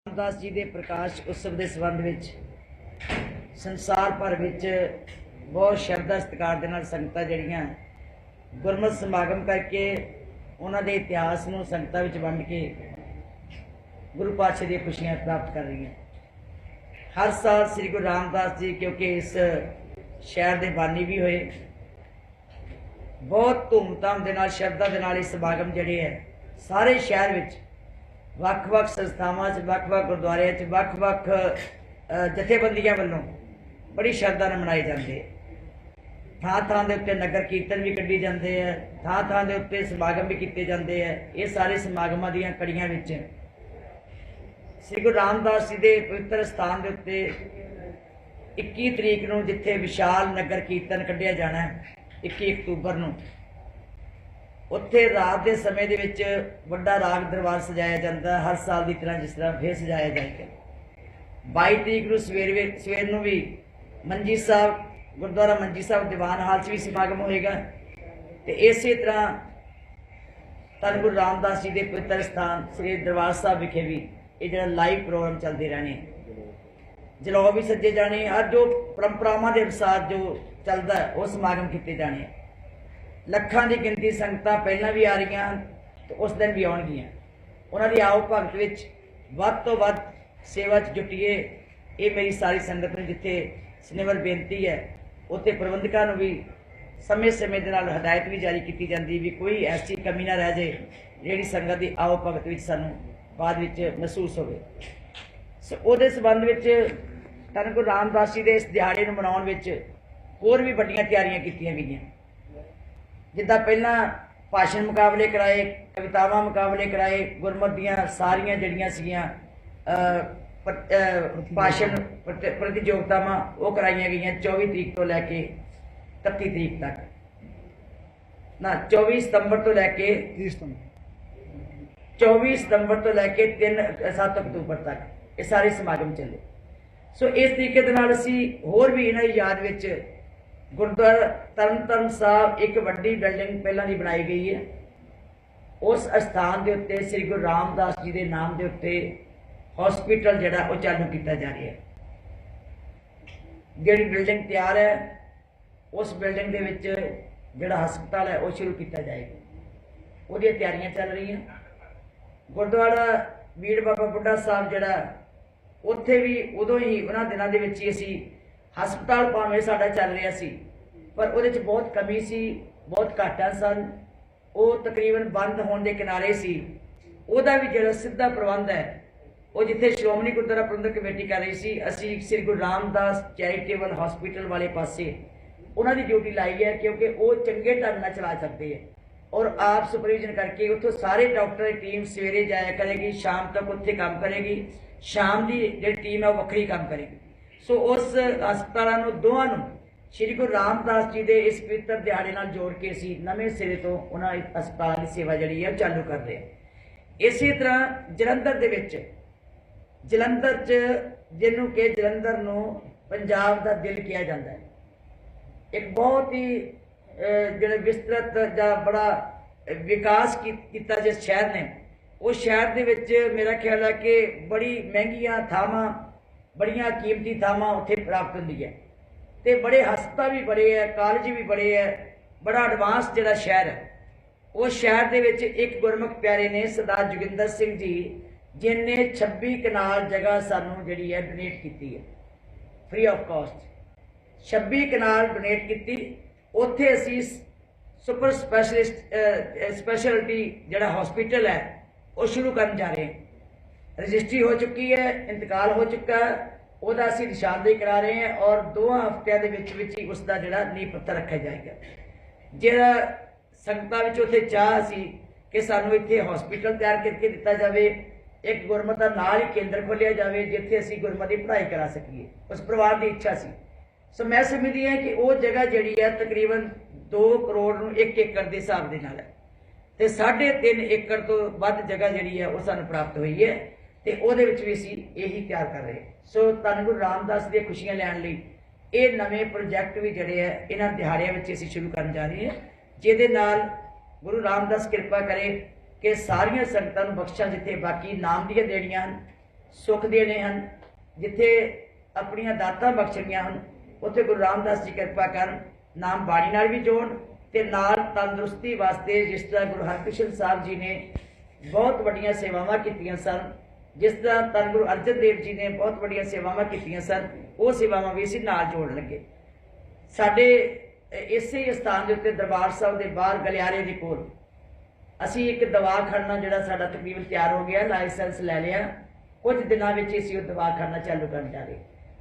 रामदास जी के प्रकाश उत्सव के संबंध में संसार भर में बहुत श्रद्धा सत्कार के नाल संगतां जिहड़ियां गुरमत समागम करके उन्होंने इतिहास को संगतां विच वंड के गुरु पातशाह दी खुशियां प्राप्त कर रही हैं। हर साल श्री गुरु रामदास जी क्योंकि इस शहर के बानी भी होए, बहुत धूमधाम के नाल श्रद्धा के नाल इस समागम जिहड़े है सारे शहर विच ਵੱਖ-ਵੱਖ संस्थावां ਵੱਖ-ਵੱਖ गुरुद्वारियां ਵੱਖ-ਵੱਖ जथेबंदियां वालों बड़ी श्रद्धा नाल मनाए जाते हैं। थां-थां दे उत्ते नगर कीर्तन भी कड्ढे जाते हैं, थां-थां दे उत्ते समागम भी किए जाते हैं। ये सारे समागमां दीयां कड़ियां विच श्री गुरु रामदास जी के पवित्र स्थान के उत्ते 21 तरीक नूं जिथे विशाल नगर कीर्तन कड्ढिया जाना है 21 अक्तूबर नूं, उत्थे रात के समय दे विच वड्डा राग दरबार सजाया जाता है। हर साल की तरह जिस तरह फिर सजाया जाएगा। 22 तरीक नूं सवेर नूं भी मंजी साहब गुरुद्वारा मंजी साहब दीवान हाल च भी समागम होएगा। तो इस तरह धन गुरु रामदास जी के पवित्र स्थान श्री दरबार साहब विखे भी ये जो लाइव प्रोग्राम चलते रहने, जलौ भी सजे जाने, हर जो परंपरावां के अनुसार जो चलता है वो समागम किए जाने। ਲੱਖਾਂ की गिनती संगतां पहला भी आ रही तो उस दिन भी आउणगियां। उन्हां दी आओ भगत विच वध तो वध सेवा च जुटीए, ये मेरी सारी संगत नूं जिथे स्नेवर बेनती है। उत्ते प्रबंधकां नूं भी समय समय दे नाल हदायत भी जारी की जाती भी कोई ऐसी कमी ना रह जाए जिहड़ी संगत की आओ भगत विच सानूं बाद विच महसूस होवे। सो उहदे संबंध विच धन गुरु रामदास जी के इस दिहाड़े नूं मनाउण विच होर भी वड्डियां तैयारियां कीतियां गईयां। जिद्दां पहला भाषण मुकाबले कराए, कवितावां मुकाबले कराए, गुरमत दीयां सारियां जिहड़ियां सीगियां भाषण प्रतियोगितावां वो कराईयां गईयां 24 तरीक तो लैके 31 तरीक तक, ना 24 सितंबर तो लैके 24 सितंबर तो लैके 7 अक्तूबर तक ये सारे समागम चले। सो इस तरीके दे नाल असीं होर भी इन्हां दी याद विच गुरुद्वारा तरन साहब एक वड्डी बिल्डिंग पहला दी बनाई गई है। उस स्थान के उत्ते श्री गुरु रामदास जी के नाम के उत्ते हॉस्पिटल जिहड़ा वो चालू किया जा रहा है। जिहड़ी बिल्डिंग तैयार है उस बिल्डिंग के विच जिहड़ा हस्पताल है वो शुरू किया जाएगा। वो तैयारियां चल रही हैं। गुरुद्वारा वीर बाबा बुढ़ा साहब जिहड़ा उत्थे भी उदों ही उन्हां दिनां दे विच ही असीं हस्पताल भावें साडा चल रहा सी पर उहदे च बहुत कमी सी, बहुत घाटा सन। वो तकरीबन बंद होने के किनारे सी। उहदा भी जिहड़ा सीधा प्रबंध है वो जिथे श्रोमणी गुरुद्वारा प्रबंधक कमेटी कर रही सी, असीं श्री गुरु रामदास चैरिटेबल हॉस्पिटल वाले पासे उन्हां दी ड्यूटी लाई है क्योंकि वो चंगे ढंग नाल चला सकते हैं और आप सुपरविजन करके उत्थों सारे डॉक्टर की टीम सवेरे जाया करेगी, शाम तक उत्थे काम करेगी, शाम की जिहड़ी टीम है वो वखरी काम करेगी। सो उस हस्पतालों दोवां नूं श्री गुरु रामदास जी के इस पवित्र दिहाड़े नाल जोड़ के असीं नवें सिरे तो उन्हां हस्पताल की सेवा जिहड़ी है चालू कर रहे हैं। इसी तरह जलंधर दे विच जलंधर च जिन्हों के जलंधर नूं पंजाब का दिल किया जाता है, एक बहुत ही जिहड़ा विस्तृत जां बड़ा विकास किया जिस शहर ने, उस शहर दे विच मेरा ख्याल है कि बड़ी महंगियां थावां बड़ियां कीमती थावां उत्थे प्राप्त होंदी है ते बड़े हस्पताल भी बड़े है, कॉलेज भी बड़े है, बड़ा एडवांस जिहड़ा शहर है। उस शहर दे विच एक गुरमुख प्यारे ने सरदार जोगिंदर सिंह जी जिन्हें 26 कनाल जगह सानू जिहड़ी है डोनेट की है free of cost. 26 kanal donate की, उत्थे असीं सुपर स्पैशलिटी जिहड़ा हॉस्पिटल है वो शुरू करन जा रहे हैं। रजिस्ट्री हो चुकी है, इंतकाल हो चुका है, वह असीं निशानदेही करा रहे हैं और 2 हफ्तियां दे विच ही उसका जिहड़ा नींह पत्थर रखा जाएगा। जिहड़ा संगतां विच उत्थे चाह सी कि सानूं इत्थे हॉस्पिटल तैयार करके दिता जाए, एक गुरमत दा नाल ही केंद्र खोलिया जाए जिथे असीं गुरमत की पढ़ाई करा सकीए, उस परिवार की इच्छा सी। सो मैं समझदी हां कि वो जगह जिहड़ी है तकरीबन 2 करोड़ 1 एकड़ के हिसाब दे नाल है ते 3.5 एकड़ तो वध जगह जिहड़ी है वो सानूं प्राप्त हुई है ते उहदे विच भी असीं यही तैयार कर रहे हैं। सो धन गुरु रामदास दी खुशियां लैण लई ये नवें प्रोजैक्ट भी जिहड़े है इन्हां दिहाड़ियां विच असीं शुरू करन जा रहे हैं, जिहदे नाल गुरु रामदास कृपा करे कि सारियां संगतां नूं बख्शां जिथे बाकी नाम दियां देणियां सुख देने हैं, जिथे अपनियां दातां बख्शणियां हैं, उत्थे गुरु रामदास जी कृपा कर नाम बाणी नाल भी जोड़न ते नाल तंदुरुस्ती वास्ते जिस तरह गुरु हरकृष्ण साहब जी ने बहुत वड्डियां सेवावां कीतियां सन, जिस तरह धन गुरु अर्जन देव जी ने बहुत वड्डियां सेवावां कीतियां सन, वो सेवावां भी असीं नाल जोड़ लगे। साडे इसे स्थान के उत्ते दरबार साहब के बाहर गलियारे के कोल असी एक दवाखाना जिहड़ा साडा तकरीबन तैयार हो गया, लाइसेंस लै लिया, कुछ दिनों में असीं वो दवाखाना चालू करन जा रहे।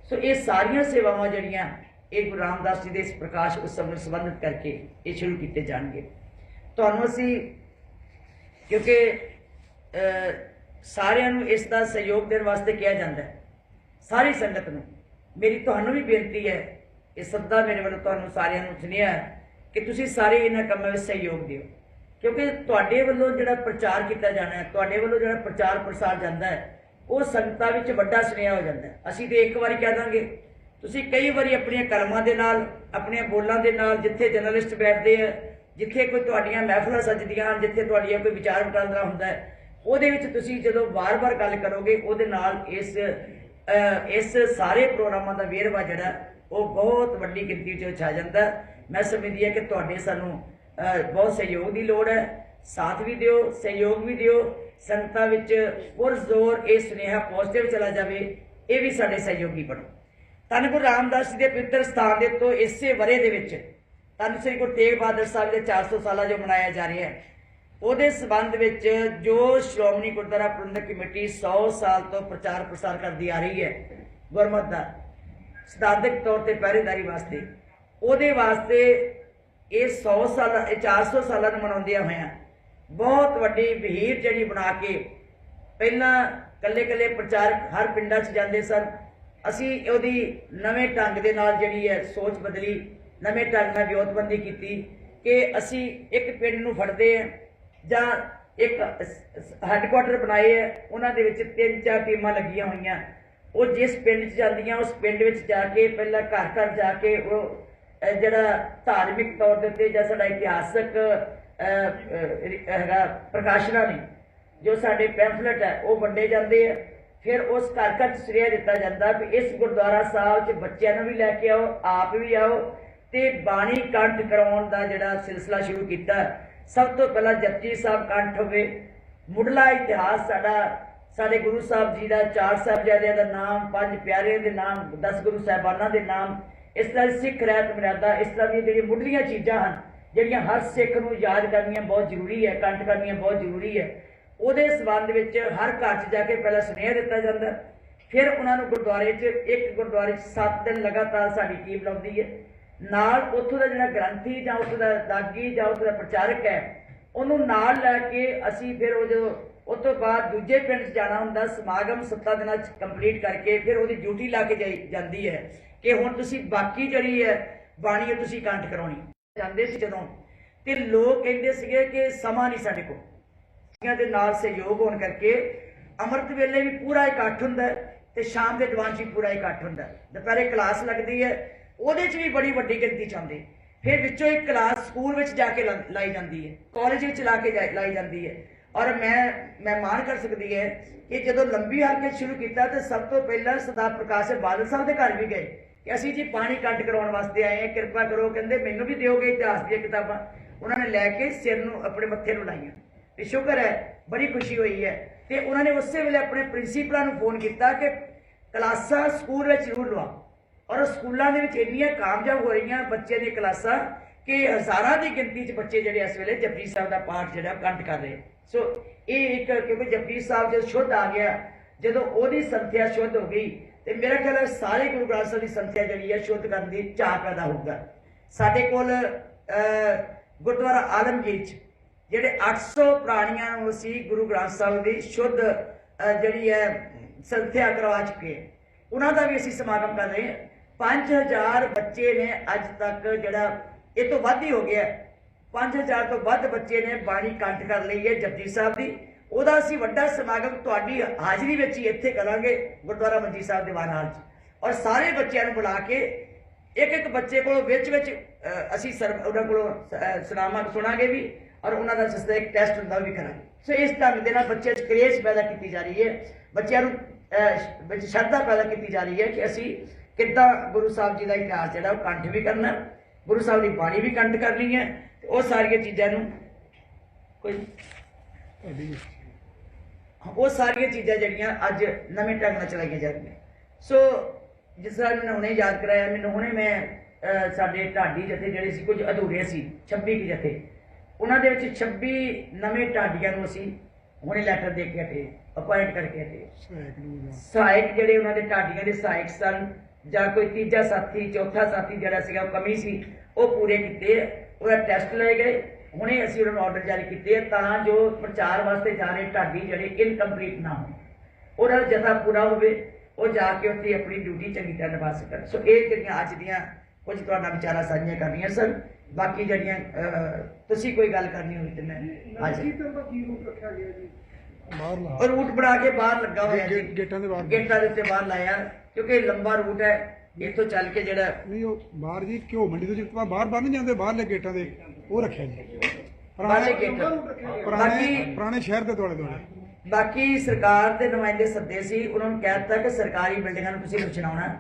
सो ये सारियां सेवावां जिहड़ियां ये गुरु रामदास जी के इस प्रकाश उत्सव में संबंधित करके ये शुरू किए जाएंगे। तुहानूं असीं क्योंकि सारियां नूं इस दा सहयोग देने वास्ते कहा जाता है, सारी संगत नूं मेरी तुहानूं भी बेनती है, इस सदा मेरे वालों तुहानूं सारियां नूं सुनिया है कि तुसीं सारे इन्हां कामां विच सहयोग दिओ, क्योंकि तुहाडे वल्लों जिहड़ा प्रचार किया जाना है, तुहाडे वल्लों जिहड़ा प्रचार प्रसार जाता है, वो संगतां विच वड्डा सुनेहा हो जाता है। असीं ते एक बारी कह दांगे, तुसीं कई बारी अपनियां कलमां दे नाल, अपनियां बोलां दे नाल, जिथे जर्नलिस्ट बैठदे है, जिथे कोई तुहाडीआं महफिलां सजदियां, जिथे तुहाडीआं कोई विचार वटांदरा हुंदा है, ਉਹਦੇ ਵਿੱਚ ਤੁਸੀਂ ਜਦੋਂ ਵਾਰ-ਵਾਰ ਗੱਲ ਕਰੋਗੇ ਉਹਦੇ ਨਾਲ ਇਸ ਸਾਰੇ ਪ੍ਰੋਗਰਾਮਾਂ ਦਾ ਵੇਰਵਾ ਜਿਹੜਾ ਉਹ ਬਹੁਤ ਵੱਡੀ ਗਿਣਤੀ 'ਚ ਛਾ ਜਾਂਦਾ। ਮੈਂ ਸਮਝਦੀ ਹਾਂ ਕਿ ਤੁਹਾਡੇ ਸਾਨੂੰ ਬਹੁਤ ਸਹਿਯੋਗ ਦੀ ਲੋੜ ਹੈ, ਸਾਥ ਵੀ ਦਿਓ, ਸਹਿਯੋਗ ਵੀ ਦਿਓ, ਸੰਗਤਾਂ ਵਿੱਚ ਪੁਰਜ਼ੋਰ ਇਹ ਸੁਨੇਹਾ ਪੋਜ਼ਿਟਿਵ ਚਲਾ ਜਾਵੇ, ਇਹ ਵੀ ਸਾਡੇ ਸਹਿਯੋਗੀ ਬਣੋ। ਧੰਨ ਗੁਰੂ ਰਾਮਦਾਸ ਜੀ ਦੇ ਪਵਿੱਤਰ ਸਥਾਨ ਦੇ ਤੋਂ ਇਸੇ ਵਰੇ ਦੇ ਵਿੱਚ ਧੰਨ ਸ੍ਰੀ ਗੁਰੂ ਤੇਗ ਬਹਾਦਰ ਸਾਹਿਬ ਦੇ 400 ਸਾਲਾ ਜੋ ਮਨਾਇਆ ਜਾ ਰਿਹਾ ਹੈ, ਉਹਦੇ ਸੰਬੰਧ ਵਿੱਚ ਜੋ ਸ਼੍ਰੋਮਣੀ ਗੁਰਦੁਆਰਾ ਪ੍ਰਬੰਧਕ ਕਮੇਟੀ 100 ਸਾਲ ਤੋਂ ਪ੍ਰਚਾਰ ਪ੍ਰਸਾਰ ਕਰਦੀ ਆ ਰਹੀ ਹੈ ਗੁਰਮਤਿ ਦਾ ਸਿਧਾਂਤਕ ਤੌਰ ਤੇ ਪਹਿਰੇਦਾਰੀ ਵਾਸਤੇ, ਉਹਦੇ ਵਾਸਤੇ ਇਹ 100 ਸਾਲ 400 ਸਾਲਾਂ ਨੂੰ ਮਨਾਉਂਦਿਆਂ ਹੋਇਆਂ ਬਹੁਤ ਵੱਡੀ ਵਹੀਰ ਜਿਹੜੀ ਬਣਾ ਕੇ ਪਹਿਲਾਂ ਕੱਲੇ ਕੱਲੇ ਪ੍ਰਚਾਰਕ ਹਰ ਪਿੰਡਾਂ 'ਚ ਜਾਂਦੇ ਸਨ, ਅਸੀਂ ਉਹਦੀ ਨਵੇਂ ਢੰਗ ਦੇ ਨਾਲ ਜਿਹੜੀ ਹੈ ਸੋਚ ਬਦਲੀ, ਨਵੇਂ ਢੰਗ ਨਾਲ ਵਿਉਂਤਬੰਦੀ ਕੀਤੀ ਕਿ ਅਸੀਂ ਇੱਕ ਪਿੰਡ ਨੂੰ ਫੜਦੇ ਹਾਂ ਜਾਂ ਇੱਕ ਹੈੱਡਕੁਆਟਰ ਬਣਾਏ ਹੈ, ਉਹਨਾਂ ਦੇ ਵਿੱਚ 3-4 ਟੀਮਾਂ ਲੱਗੀਆਂ ਹੋਈਆਂ, ਉਹ ਜਿਸ ਪਿੰਡ 'ਚ ਜਾਂਦੀਆਂ ਉਸ ਪਿੰਡ ਵਿੱਚ ਜਾ ਕੇ ਪਹਿਲਾਂ ਘਰ ਘਰ ਜਾ ਕੇ ਉਹ ਜਿਹੜਾ ਧਾਰਮਿਕ ਤੌਰ ਦੇ ਉੱਤੇ ਜਾਂ ਸਾਡਾ ਇਤਿਹਾਸਕ ਹੈਗਾ ਪ੍ਰਕਾਸ਼ਨਾਂ ਨੇ ਜੋ ਸਾਡੇ ਪੈਂਫਲੇਟ ਹੈ ਉਹ ਵੰਡੇ ਜਾਂਦੇ ਆ। ਫਿਰ ਉਸ ਘਰ ਘਰ 'ਚ ਸੁਨੇਹਾ ਦਿੱਤਾ ਜਾਂਦਾ ਵੀ ਇਸ ਗੁਰਦੁਆਰਾ ਸਾਹਿਬ 'ਚ ਬੱਚਿਆਂ ਨੂੰ ਵੀ ਲੈ ਕੇ ਆਓ, ਆਪ ਵੀ ਆਓ, ਤੇ ਬਾਣੀ ਕੰਠ ਕਰਾਉਣ ਦਾ ਜਿਹੜਾ ਸਿਲਸਿਲਾ ਸ਼ੁਰੂ ਕੀਤਾ। सब तो पहला जपजी साहब कंठ होवे, मुढ़ला इतिहास साडा साडे गुरु साहब जी का 4 साहिबजादियां दा नाम, 5 प्यारियां दे नाम, 10 गुरु साहिबानां दे नाम, इस तरह सिख रहत मर्यादा, इस तरह दी जिहड़ी मुढ़लियां चीज़ां हन जिहड़ियां हर सिख नूं याद करनियां बहुत जरूरी है, कंठ करनियां बहुत जरूरी है। ਉਹਦੇ संबंध विच हर घर 'ਚ जा के पहला सुनेहा दिता जाता, फिर उन्होंने गुरुद्वारे 'ਚ एक गुरुद्वारे 'ਚ 7 दिन लगातार साडी टीम लाउंदी है, नाल उत्थों का जिहड़ा ग्रंथी जां उत्थों का दागी जां उत्थों का प्रचारक है उन्होंने नाल लैके असीं फिर वो जो उस तो बाद दूजे पिंड जाना हुंदा, समागम 7 दिनां कंप्लीट करके फिर वो ड्यूटी ला के जाती है कि हुण तुसीं बाकी जिहड़ी है बाणी तुसीं कंठ कराउणी जांदे सी जदों, ते लोग कहिंदे सीगे कि समा नहीं साडे कोल दे नाल सहयोग होण करके अमृत वेले भी पूरा इकट्ठ हुंदा ते शाम के दीवान 'च भी पूरा इकट्ठ हुंदा, दुपहरे क्लास लगदी है ਉਹਦੇ 'ਚ ਵੀ बड़ी ਵੱਡੀ ਗਿਣਤੀ 'ਚ ਆਉਂਦੇ, फिर विचों एक क्लास स्कूल में जाके लाई जाती है, कॉलेज में ला के लाई जाती है। और मैं मान कर सकती है कि जो लंबी हल्के शुरू किया तो सब तो पहला सरदार प्रकाश बादल साहब के घर भी गए कि असीं जी पानी कंठ कराने वास्ते आए हैं, कृपा करो, कहते मैनू भी दोगे इतिहास दी किताबां, उन्होंने लैके सिर नूं अपने मत्थे नूं लाइयां, तो शुक्र है बड़ी खुशी हुई है। तो उन्होंने उस वेले अपने प्रिंसीपलों नूं फोन किया कि क्लासां स्कूल में जरूर लवा, और स्कूलों के इन्नियां कामयाब हो रही बच्चों दी क्लासां कि हज़ारां की गिनती च बच्चे जिहड़े इस वेले जपजी साहब का पाठ जिहड़ा कंठ कर रहे। सो ये एक क्योंकि जपजी साहब जो शुद्ध आ गया, जो ओहदी संथ्या शुद्ध हो गई तो मेरा ख्याल है सारे गुरु ग्रंथ साहिब की संथ्या जिहड़ी है शुद्ध करने की चाह पैदा होगा। साडे कोल गुरुद्वारा आलमगीर जिहड़े 800 प्राणियां नूं असीं गुरु ग्रंथ साहिब की शुद्ध जिहड़ी है संथ्या करवा चुके, उन्हां दा भी असीं समागम कर रहे हैं। 5000 बच्चे ने अज तक जड़ा ये तो वध ही हो गया, 5000 तो वध बच्चे ने बाणी कंठ कर ली है जपजी साहब की। ਉਹਦਾ ਅਸੀਂ ਵੱਡਾ ਸਮਾਗਮ ਤੁਹਾਡੀ ਹਾਜ਼ਰੀ ਵਿੱਚ ਹੀ ਇੱਥੇ ਕਰਾਂਗੇ ਗੁਰਦੁਆਰਾ ਮੰਜੀ ਸਾਹਿਬ ਦੀਵਾਨ ਹਾਲ 'ਚ, ਔਰ ਸਾਰੇ ਬੱਚਿਆਂ ਨੂੰ ਬੁਲਾ ਕੇ ਇੱਕ ਇੱਕ ਬੱਚੇ ਕੋਲੋਂ ਵਿੱਚ ਅਸੀਂ ਉਹਨਾਂ ਕੋਲੋਂ ਸੁਣਾਵਾਂਗੇ ਵੀ, ਔਰ ਉਹਨਾਂ ਦਾ ਜਿਸ ਦਾ ਇੱਕ ਟੈਸਟ ਹੁੰਦਾ ਉਹ ਵੀ ਕਰਾਂਗੇ। ਸੋ ਇਸ ਢੰਗ ਦੇ ਨਾਲ ਬੱਚਿਆਂ 'ਚ ਕਰੇਜ਼ ਪੈਦਾ ਕੀਤੀ ਜਾ ਰਹੀ ਹੈ, ਬੱਚਿਆਂ ਨੂੰ ਵਿੱਚ ਸ਼ਰਧਾ ਪੈਦਾ ਕੀਤੀ ਜਾ ਰਹੀ ਹੈ ਕਿ ਅਸੀਂ ਕਿੱਦਾਂ ਗੁਰੂ ਸਾਹਿਬ ਜੀ ਦਾ ਇਤਿਹਾਸ ਜਿਹੜਾ ਉਹ ਕੰਠ ਵੀ ਕਰਨਾ, ਗੁਰੂ ਸਾਹਿਬ ਦੀ ਬਾਣੀ ਵੀ ਕੰਠ ਕਰਨੀ ਹੈ। ਤੇ ਉਹ ਸਾਰੀਆਂ ਚੀਜ਼ਾਂ ਨੂੰ ਕੋਈ ਉਹ ਸਾਰੀਆਂ ਚੀਜ਼ਾਂ ਜਿਹੜੀਆਂ ਅੱਜ ਨਵੇਂ ਢੰਗ ਨਾਲ ਚਲਾਈਆਂ ਜਾ ਰਹੀਆਂ। ਸੋ ਜਿਸ ਤਰ੍ਹਾਂ ਮੈਨੂੰ ਹੁਣੇ ਯਾਦ ਕਰਾਇਆ, ਮੈਨੂੰ ਹੁਣੇ ਮੈਂ ਸਾਡੇ ਢਾਡੀ ਜਥੇ ਜਿਹੜੇ ਸੀ ਕੁਝ ਅਧੂਰੇ ਸੀ 26 ਕੁ ਜਥੇ, ਉਹਨਾਂ ਦੇ ਵਿੱਚ 26 ਨਵੇਂ ਢਾਡੀਆਂ ਨੂੰ ਅਸੀਂ ਹੁਣੇ ਲੈਟਰ ਦੇ ਕੇ ਹਟੇ, ਅਪਾਇੰਟ ਕਰਕੇ ਹਟੇ। ਸਹਾਇਕ ਜਿਹੜੇ ਉਹਨਾਂ ਦੇ ਢਾਡੀਆਂ ਦੇ ਸਹਾਇਕ ਸਨ ਜਾਂ ਕੋਈ ਤੀਜਾ ਸਾਥੀ ਚੌਥਾ ਸਾਥੀ ਜਿਹੜਾ ਸੀਗਾ ਉਹ ਕਮੀ ਸੀ, ਉਹ ਪੂਰੇ ਕੀਤੇ, ਉਹਦਾ ਟੈਸਟ ਲਏ ਗਏ। ਹੁਣੇ ਅਸੀਂ ਉਹਨਾਂ ਨੂੰ ਆਰਡਰ ਜਾਰੀ ਕੀਤੇ ਤਾਂ ਜੋ ਪ੍ਰਚਾਰ ਵਾਸਤੇ ਜਾ ਰਹੇ ਢਾਡੀ ਜਿਹੜੇ ਇਨਕੰਪਲੀਟ ਨਾ ਹੋਣ, ਉਹਦਾ ਜਥਾ ਪੂਰਾ ਹੋਵੇ, ਉਹ ਜਾ ਕੇ ਉੱਥੇ ਆਪਣੀ ਡਿਊਟੀ ਚੰਗੀ ਤਰ੍ਹਾਂ ਨਿਭਾ ਸਕਣ। ਸੋ ਇਹ ਜਿਹੜੀਆਂ ਅੱਜ ਦੀਆਂ ਕੁਝ ਤੁਹਾਡਾ ਵਿਚਾਰਾਂ ਸਾਂਝੀਆਂ ਕਰਨੀਆਂ ਸਨ। ਬਾਕੀ ਜਿਹੜੀਆਂ ਤੁਸੀਂ ਕੋਈ ਗੱਲ ਕਰਨੀ ਹੋਈ ਤੇ ਮੈਂ ਰੂਟ ਬਣਾ ਕੇ ਬਾਹਰ ਲੱਗਾ ਹੋਇਆ ਜੀ, ਗੇਟਾਂ ਦੇ ਉੱਤੇ ਬਾਹਰ ਲਾਇਆ, ਕਿਉਂਕਿ ਲੰਬਾ ਰੂਟ ਹੈ ਇੱਥੋਂ ਚੱਲ ਕੇ ਜਿਹੜਾ ਨਹੀਂ ਉਹ ਬਾਹਰ ਜੀ ਘਿਓ ਮੰਡੀ ਤੋਂ ਜਿੱਥੇ ਬਾਹਰ ਨਹੀਂ ਜਾਂਦੇ ਬਾਹਰਲੇ ਗੇਟਾਂ ਦੇ, ਉਹ ਰੱਖਿਆ ਜੀ ਪੁਰਾਣੇ ਸ਼ਹਿਰ ਦੇ ਦੁਆਲੇ ਦੁਆਲੇ। ਬਾਕੀ ਸਰਕਾਰ ਦੇ ਨੁਮਾਇੰਦੇ ਸੱਦੇ ਸੀ, ਉਹਨਾਂ ਨੂੰ ਕਹਿ ਦਿੱਤਾ ਕਿ ਸਰਕਾਰੀ ਬਿਲਡਿੰਗਾਂ ਨੂੰ ਤੁਸੀਂ ਰੁਸ਼ਨਾਉਣਾ।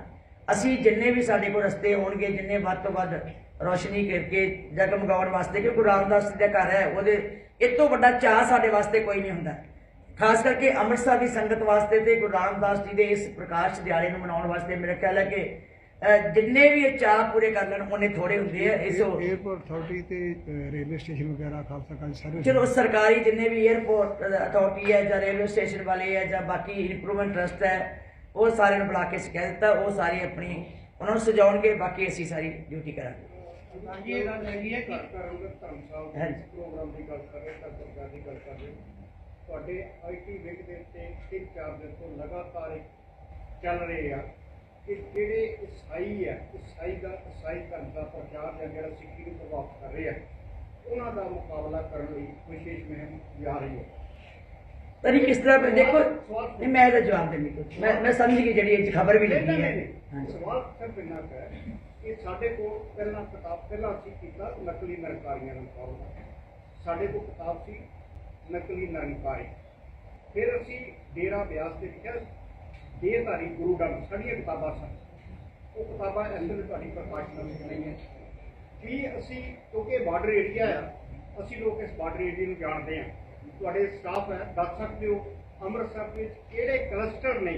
ਅਸੀਂ ਜਿੰਨੇ ਵੀ ਸਾਡੇ ਕੋਲ ਰਸਤੇ ਹੋਣਗੇ, ਜਿੰਨੇ ਵੱਧ ਤੋਂ ਵੱਧ ਰੋਸ਼ਨੀ ਕਰਕੇ ਜਗਮਗਾਉਣ ਵਾਸਤੇ, ਕਿ ਗੁਰੂ ਰਾਮਦਾਸ ਜੀ ਦਾ ਘਰ ਹੈ, ਉਹਦੇ ਇਹ ਤੋਂ ਵੱਡਾ ਚਾਅ ਸਾਡੇ ਵਾਸਤੇ ਕੋਈ ਨਹੀਂ ਹੁੰਦਾ। ਖਾਸ ਕਰਕੇ ਅੰਮ੍ਰਿਤਸਰ ਦੀ ਸੰਗਤ ਵਾਸਤੇ ਤੇ ਗੁਰੂ ਰਾਮਦਾਸ ਜੀ ਦੇ ਇਸ ਪ੍ਰਕਾਸ਼ ਦਿਹਾੜੇ ਨੂੰ ਮਨਾਉਣ ਵਾਸਤੇ ਮੇਰਾ ਖਿਆਲ ਹੈ ਕਿ ਜਿੰਨੇ ਵੀ ਇਹ ਚਾਅ ਪੂਰੇ ਕਰ ਲੈਣ ਉਹਨੇ ਥੋੜੇ ਹੁੰਦੇ ਆ। ਇਸ 에어ਪੋਰਟ ਅਥਾਰਟੀ ਤੇ ਰੇਲਵੇ ਸਟੇਸ਼ਨ ਵਗੈਰਾ ਖਾਲਸਾ ਕਾਲਜ ਸਾਰੇ ਚਲੋ ਸਰਕਾਰੀ ਜਿੰਨੇ ਵੀ 에어ਪੋਰਟ ਅਥਾਰਟੀ ਹੈ ਜਾਂ ਰੇਲਵੇ ਸਟੇਸ਼ਨ ਵਾਲੇ ਹੈ ਜਾਂ ਬਾਕੀ ਇੰਪਰੂਵਮੈਂਟ ਟਰਸਟ ਹੈ, ਉਹ ਸਾਰਿਆਂ ਨੂੰ ਬੁਲਾ ਕੇ ਕਹਿ ਦਿੱਤਾ, ਉਹ ਸਾਰੇ ਆਪਣੀ ਉਹਨਾਂ ਨੂੰ ਸਜਾਉਣਗੇ, ਬਾਕੀ ਅਸੀਂ ਸਾਰੀ ਡਿਊਟੀ ਕਰਾਂਗੇ। ਇਹ ਗੱਲ ਹੈਗੀ ਹੈ ਕਿ ਧਰਮਸ਼ਾਲਾ ਪ੍ਰੋਗਰਾਮ ਦੀ ਗੱਲ ਕਰ ਰਹੇ ਤਾਂ ਸਰਕਾਰ ਦੀ ਗੱਲ ਕਰ ਰਹੇ, ਤੁਹਾਡੇ ਆਈਟੀ ਵਿੰਗ ਦੇ ਉੱਤੇ 3-4 ਦਿਨ ਤੋਂ ਲਗਾਤਾਰ ਚੱਲ ਰਹੇ ਆ ਕਿ ਜਿਹੜੇ ਈਸਾਈ ਹੈ, ਈਸਾਈ ਧਰਮ ਦਾ ਪ੍ਰਚਾਰ ਜਾਂ ਜਿਹੜਾ ਸਿੱਖੀ ਨੂੰ ਪ੍ਰਭਾਵਿਤ ਕਰ ਰਹੇ ਆ, ਉਹਨਾਂ ਦਾ ਮੁਕਾਬਲਾ ਕਰਨ ਲਈ ਵਿਸ਼ੇਸ਼ ਮੁਹਿੰਮ ਜਾ ਰਹੀ ਹੈ। ਤਰੀ ਕਿਸ ਤਰ੍ਹਾਂ ਦੇਖੋ, ਨਹੀਂ ਮੈਂ ਇਹਦਾ ਜਵਾਬ ਦੇਣੀ ਕੁਝ ਮੈਂ ਸਮਝ ਗਈ, ਜਿਹੜੀ ਇਹ ਖਬਰ ਵੀ ਲੱਗੀ ਹੈ। ਸਵਾਲ ਸਿਰਫ ਇੰਨਾ ਕੁ ਹੈ ਕਿ ਸਾਡੇ ਕੋਲ ਪਹਿਲਾਂ ਅਸੀਂ ਕੀਤਾ ਨਕਲੀ ਨਿਰੰਕਾਰੀਆਂ ਦਾ ਮੁਕਾਬਲਾ, ਸਾਡੇ ਕੋਲ ਕਿਤਾਬ ਸੀ ਨਕਲੀ ਨਿਰੰਕਾਰੀ, ਫਿਰ ਅਸੀਂ ਡੇਰਾ ਬਿਆਸ ਤੇ ਲਿਖਿਆ ਦੇਹਧਾਰੀ ਗੁਰੂ ਡੰਮ, ਸਾਡੀਆਂ ਕਿਤਾਬਾਂ ਸਨ। ਉਹ ਕਿਤਾਬਾਂ ਅੰਦਰ ਤੁਹਾਡੀ ਪ੍ਰਕਾਸ਼ਨਾ ਵਿੱਚ ਨਹੀਂ ਹੈ ਕਿ ਅਸੀਂ, ਕਿਉਂਕਿ ਬਾਰਡਰ ਏਰੀਆ ਆ, ਅਸੀਂ ਲੋਕ ਇਸ ਬਾਰਡਰ ਏਰੀਆ ਨੂੰ ਜਾਣਦੇ ਹਾਂ। ਤੁਹਾਡੇ ਸਟਾਫ ਹੈ, ਦੱਸ ਸਕਦੇ ਹੋ ਅੰਮ੍ਰਿਤਸਰ ਵਿੱਚ ਕਿਹੜੇ ਕਲਸਟਰ ਨੇ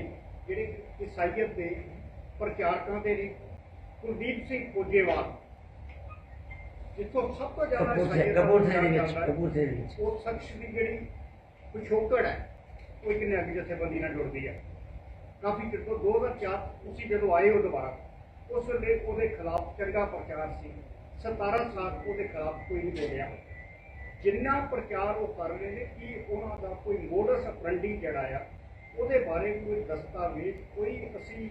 ਜਿਹੜੇ ਈਸਾਈਅਤ ਦੇ ਪ੍ਰਚਾਰਕਾਂ ਦੇ ਨੇ? ਕੁਲਦੀਪ ਸਿੰਘ ਕੋਜੇਵਾਲ, ਜਿੱਥੋਂ ਸਭ ਤੋਂ ਜ਼ਿਆਦਾ ਕਪੂਰਥਲੇ ਵਿੱਚ ਉਹ ਸ਼ਖਸ ਦੀ ਜਿਹੜੀ ਪਿਛੋਕੜ ਹੈ ਉਹ ਇੱਕ ਨਿਹੰਗ ਜਥੇਬੰਦੀ ਨਾਲ ਜੁੜਦੀ ਹੈ। ਕਾਫੀ ਚਿਰ ਤੋਂ 2004 ਤੁਸੀਂ ਜਦੋਂ ਆਏ ਹੋ ਦੁਬਾਰਾ, ਉਸ ਵੇਲੇ ਉਹਦੇ ਖਿਲਾਫ ਚੰਗਾ ਪ੍ਰਚਾਰ ਸੀ। 17 ਸਾਲ ਉਹਦੇ ਖਿਲਾਫ ਕੋਈ ਨਹੀਂ ਬੋਲਿਆ। ਜਿੰਨਾ ਪ੍ਰਚਾਰ ਉਹ ਕਰ ਰਹੇ ਨੇ ਕਿ ਉਹਨਾਂ ਦਾ ਕੋਈ ਮੋਡਸ ਆਪਰੈਂਡੀ ਜਿਹੜਾ ਆ, ਉਹਦੇ ਬਾਰੇ ਕੋਈ ਦਸਤਾਵੇਜ਼, ਕੋਈ ਅਸੀਂ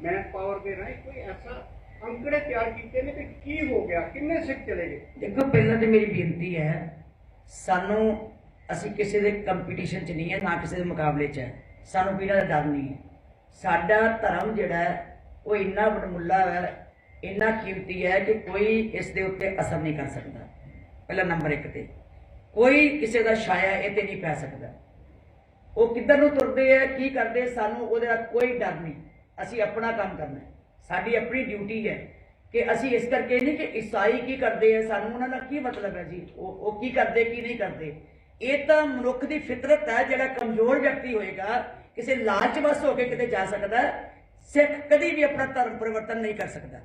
ਮੈਨ ਪਾਵਰ ਦੇ ਰਾਹੀਂ ਕੋਈ ਐਸਾ ਅੰਕੜੇ ਤਿਆਰ ਕੀਤੇ ਨੇ ਕਿ ਕੀ ਹੋ ਗਿਆ, ਕਿੰਨੇ ਸਿੱਖ ਚਲੇ ਗਏ? ਦੇਖੋ, ਪਹਿਲਾਂ ਤੇ ਮੇਰੀ ਬੇਨਤੀ ਹੈ, ਸਾਨੂੰ ਅਸੀਂ ਕਿਸੇ ਦੇ ਕੰਪੀਟੀਸ਼ਨ 'ਚ ਨਹੀਂ ਹੈ, ਨਾ ਕਿਸੇ ਦੇ ਮੁਕਾਬਲੇ 'ਚ ਹੈ। ਸਾਨੂੰ ਪੀੜਾ ਦਾ ਡਰ ਨਹੀਂ ਹੈ। ਸਾਡਾ ਧਰਮ ਜਿਹੜਾ ਹੈ ਉਹ ਇੰਨਾ ਵਡਮੁੱਲਾ ਹੈ, ਇੰਨਾ ਕੀਮਤੀ ਹੈ ਕਿ ਕੋਈ ਇਸ ਦੇ ਉੱਤੇ ਅਸਰ ਨਹੀਂ ਕਰ ਸਕਦਾ। ਪਹਿਲਾ ਨੰਬਰ 1 ਤੇ ਕੋਈ ਕਿਸੇ ਦਾ ਛਾਇਆ ਇਹ ਤੇ ਨਹੀਂ ਪੈ ਸਕਦਾ। ਉਹ ਕਿੱਧਰ ਨੂੰ ਤੁਰਦੇ ਹੈ, ਕੀ ਕਰਦੇ, ਸਾਨੂੰ ਉਹਦੇ ਨਾਲ ਕੋਈ ਡਰ ਨਹੀਂ। ਅਸੀਂ ਆਪਣਾ ਕੰਮ ਕਰਨਾ, ਸਾਡੀ ਆਪਣੀ ਡਿਊਟੀ ਹੈ ਕਿ ਅਸੀਂ ਇਸ ਕਰਕੇ ਨਹੀਂ ਕਿ ਈਸਾਈ ਕੀ ਕਰਦੇ ਹੈ, ਸਾਨੂੰ ਉਹਨਾਂ ਦਾ ਕੀ ਮਤਲਬ ਹੈ ਜੀ, ਉਹ ਕੀ ਕਰਦੇ ਕੀ ਨਹੀਂ ਕਰਦੇ। ਇਹ ਤਾਂ ਮਨੁੱਖ ਦੀ ਫਿਤਰਤ ਹੈ। ਜਿਹੜਾ ਕਮਜ਼ੋਰ ਵਿਅਕਤੀ ਹੋਏਗਾ, ਕਿਸੇ ਲਾਲਚ ਵਸ ਹੋ ਕੇ ਕਿਤੇ ਜਾ ਸਕਦਾ। ਸਿੱਖ ਕਦੀ ਵੀ ਆਪਣਾ ਧਰਮ ਪਰਿਵਰਤਨ ਨਹੀਂ ਕਰ ਸਕਦਾ।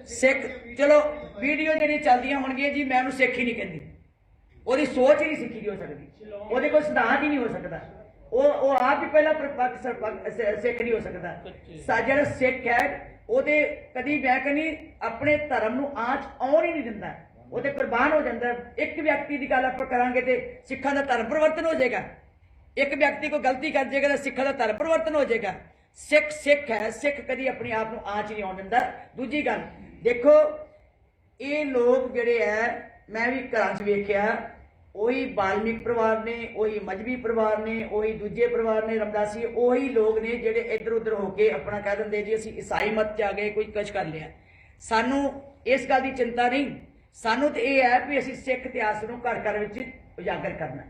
ਸਿੱਖ, ਚਲੋ ਵੀਡੀਓ ਜਿਹੜੀ ਚੱਲਦੀਆਂ ਹੋਣਗੀਆਂ ਜੀ, ਮੈਂ ਉਹਨੂੰ ਸਿੱਖ ਹੀ ਨਹੀਂ ਕਹਿੰਦੀ, ਉਹਦੀ ਸੋਚ ਹੀ ਨਹੀਂ ਸਿੱਖੀ ਹੋ ਸਕਦੀ, ਉਹਦੇ ਕੋਲ ਸਿਧਾਂਤ ਹੀ ਨਹੀਂ ਹੋ ਸਕਦਾ, ਉਹ ਆਪ ਹੀ ਪਹਿਲਾਂ ਸਿੱਖ ਨਹੀਂ ਹੋ ਸਕਦਾ। ਜਿਹੜਾ ਸਿੱਖ ਹੈ ਉਹਦੇ ਕਦੀ ਮੈਂ ਕਹਿੰਦੀ ਆਪਣੇ ਧਰਮ ਨੂੰ ਆਂਚ ਆਉਣ ਹੀ ਨਹੀਂ ਦਿੰਦਾ, ਉਹਦੇ ਕੁਰਬਾਨ ਹੋ ਜਾਂਦਾ। ਇੱਕ ਵਿਅਕਤੀ ਦੀ ਗੱਲ ਆਪਾਂ ਕਰਾਂਗੇ ਤੇ ਸਿੱਖਾਂ ਦਾ ਧਰਮ ਪਰਿਵਰਤਨ ਹੋ ਜਾਏਗਾ। ਇੱਕ ਵਿਅਕਤੀ ਕੋਈ ਗਲਤੀ ਕਰ ਜਾਏਗਾ ਤਾਂ ਸਿੱਖਾਂ ਦਾ ਧਰਮ ਪਰਿਵਰਤਨ ਹੋ ਜਾਏਗਾ। ਸਿੱਖ ਹੈ, ਸਿੱਖ ਕਦੀ ਆਪਣੇ ਆਪ ਨੂੰ ਆਂਚ ਨਹੀਂ ਆਉਣ ਦਿੰਦਾ। ਦੂਜੀ ਗੱਲ ਦੇਖੋ, ਇਹ ਲੋਕ ਜਿਹੜੇ ਹੈ, ਮੈਂ ਵੀ ਘਰਾਂ 'ਚ ਵੇਖਿਆ, ਉਹੀ ਬਾਲਮੀਕ ਪਰਿਵਾਰ ਨੇ, ਉਹੀ ਮਜਬੀ ਪਰਿਵਾਰ ਨੇ, ਉਹੀ ਦੂਜੇ ਪਰਿਵਾਰ ਨੇ, ਰਮਦਾਸੀ, ਉਹੀ ਲੋਕ ਨੇ ਜਿਹੜੇ ਇੱਧਰ ਉੱਧਰ ਹੋ ਕੇ ਆਪਣਾ ਕਹਿ ਦਿੰਦੇ ਜੀ ਅਸੀਂ ਈਸਾਈ ਮਤ 'ਚ ਆ ਗਏ, ਕੋਈ ਕੁਛ ਕਰ ਲਿਆ। ਸਾਨੂੰ ਇਸ ਗੱਲ ਦੀ ਚਿੰਤਾ ਨਹੀਂ, ਸਾਨੂੰ ਤਾਂ ਇਹ ਹੈ ਵੀ ਅਸੀਂ ਸਿੱਖ ਇਤਿਹਾਸ ਨੂੰ ਘਰ ਘਰ ਵਿੱਚ ਉਜਾਗਰ ਕਰਨਾ।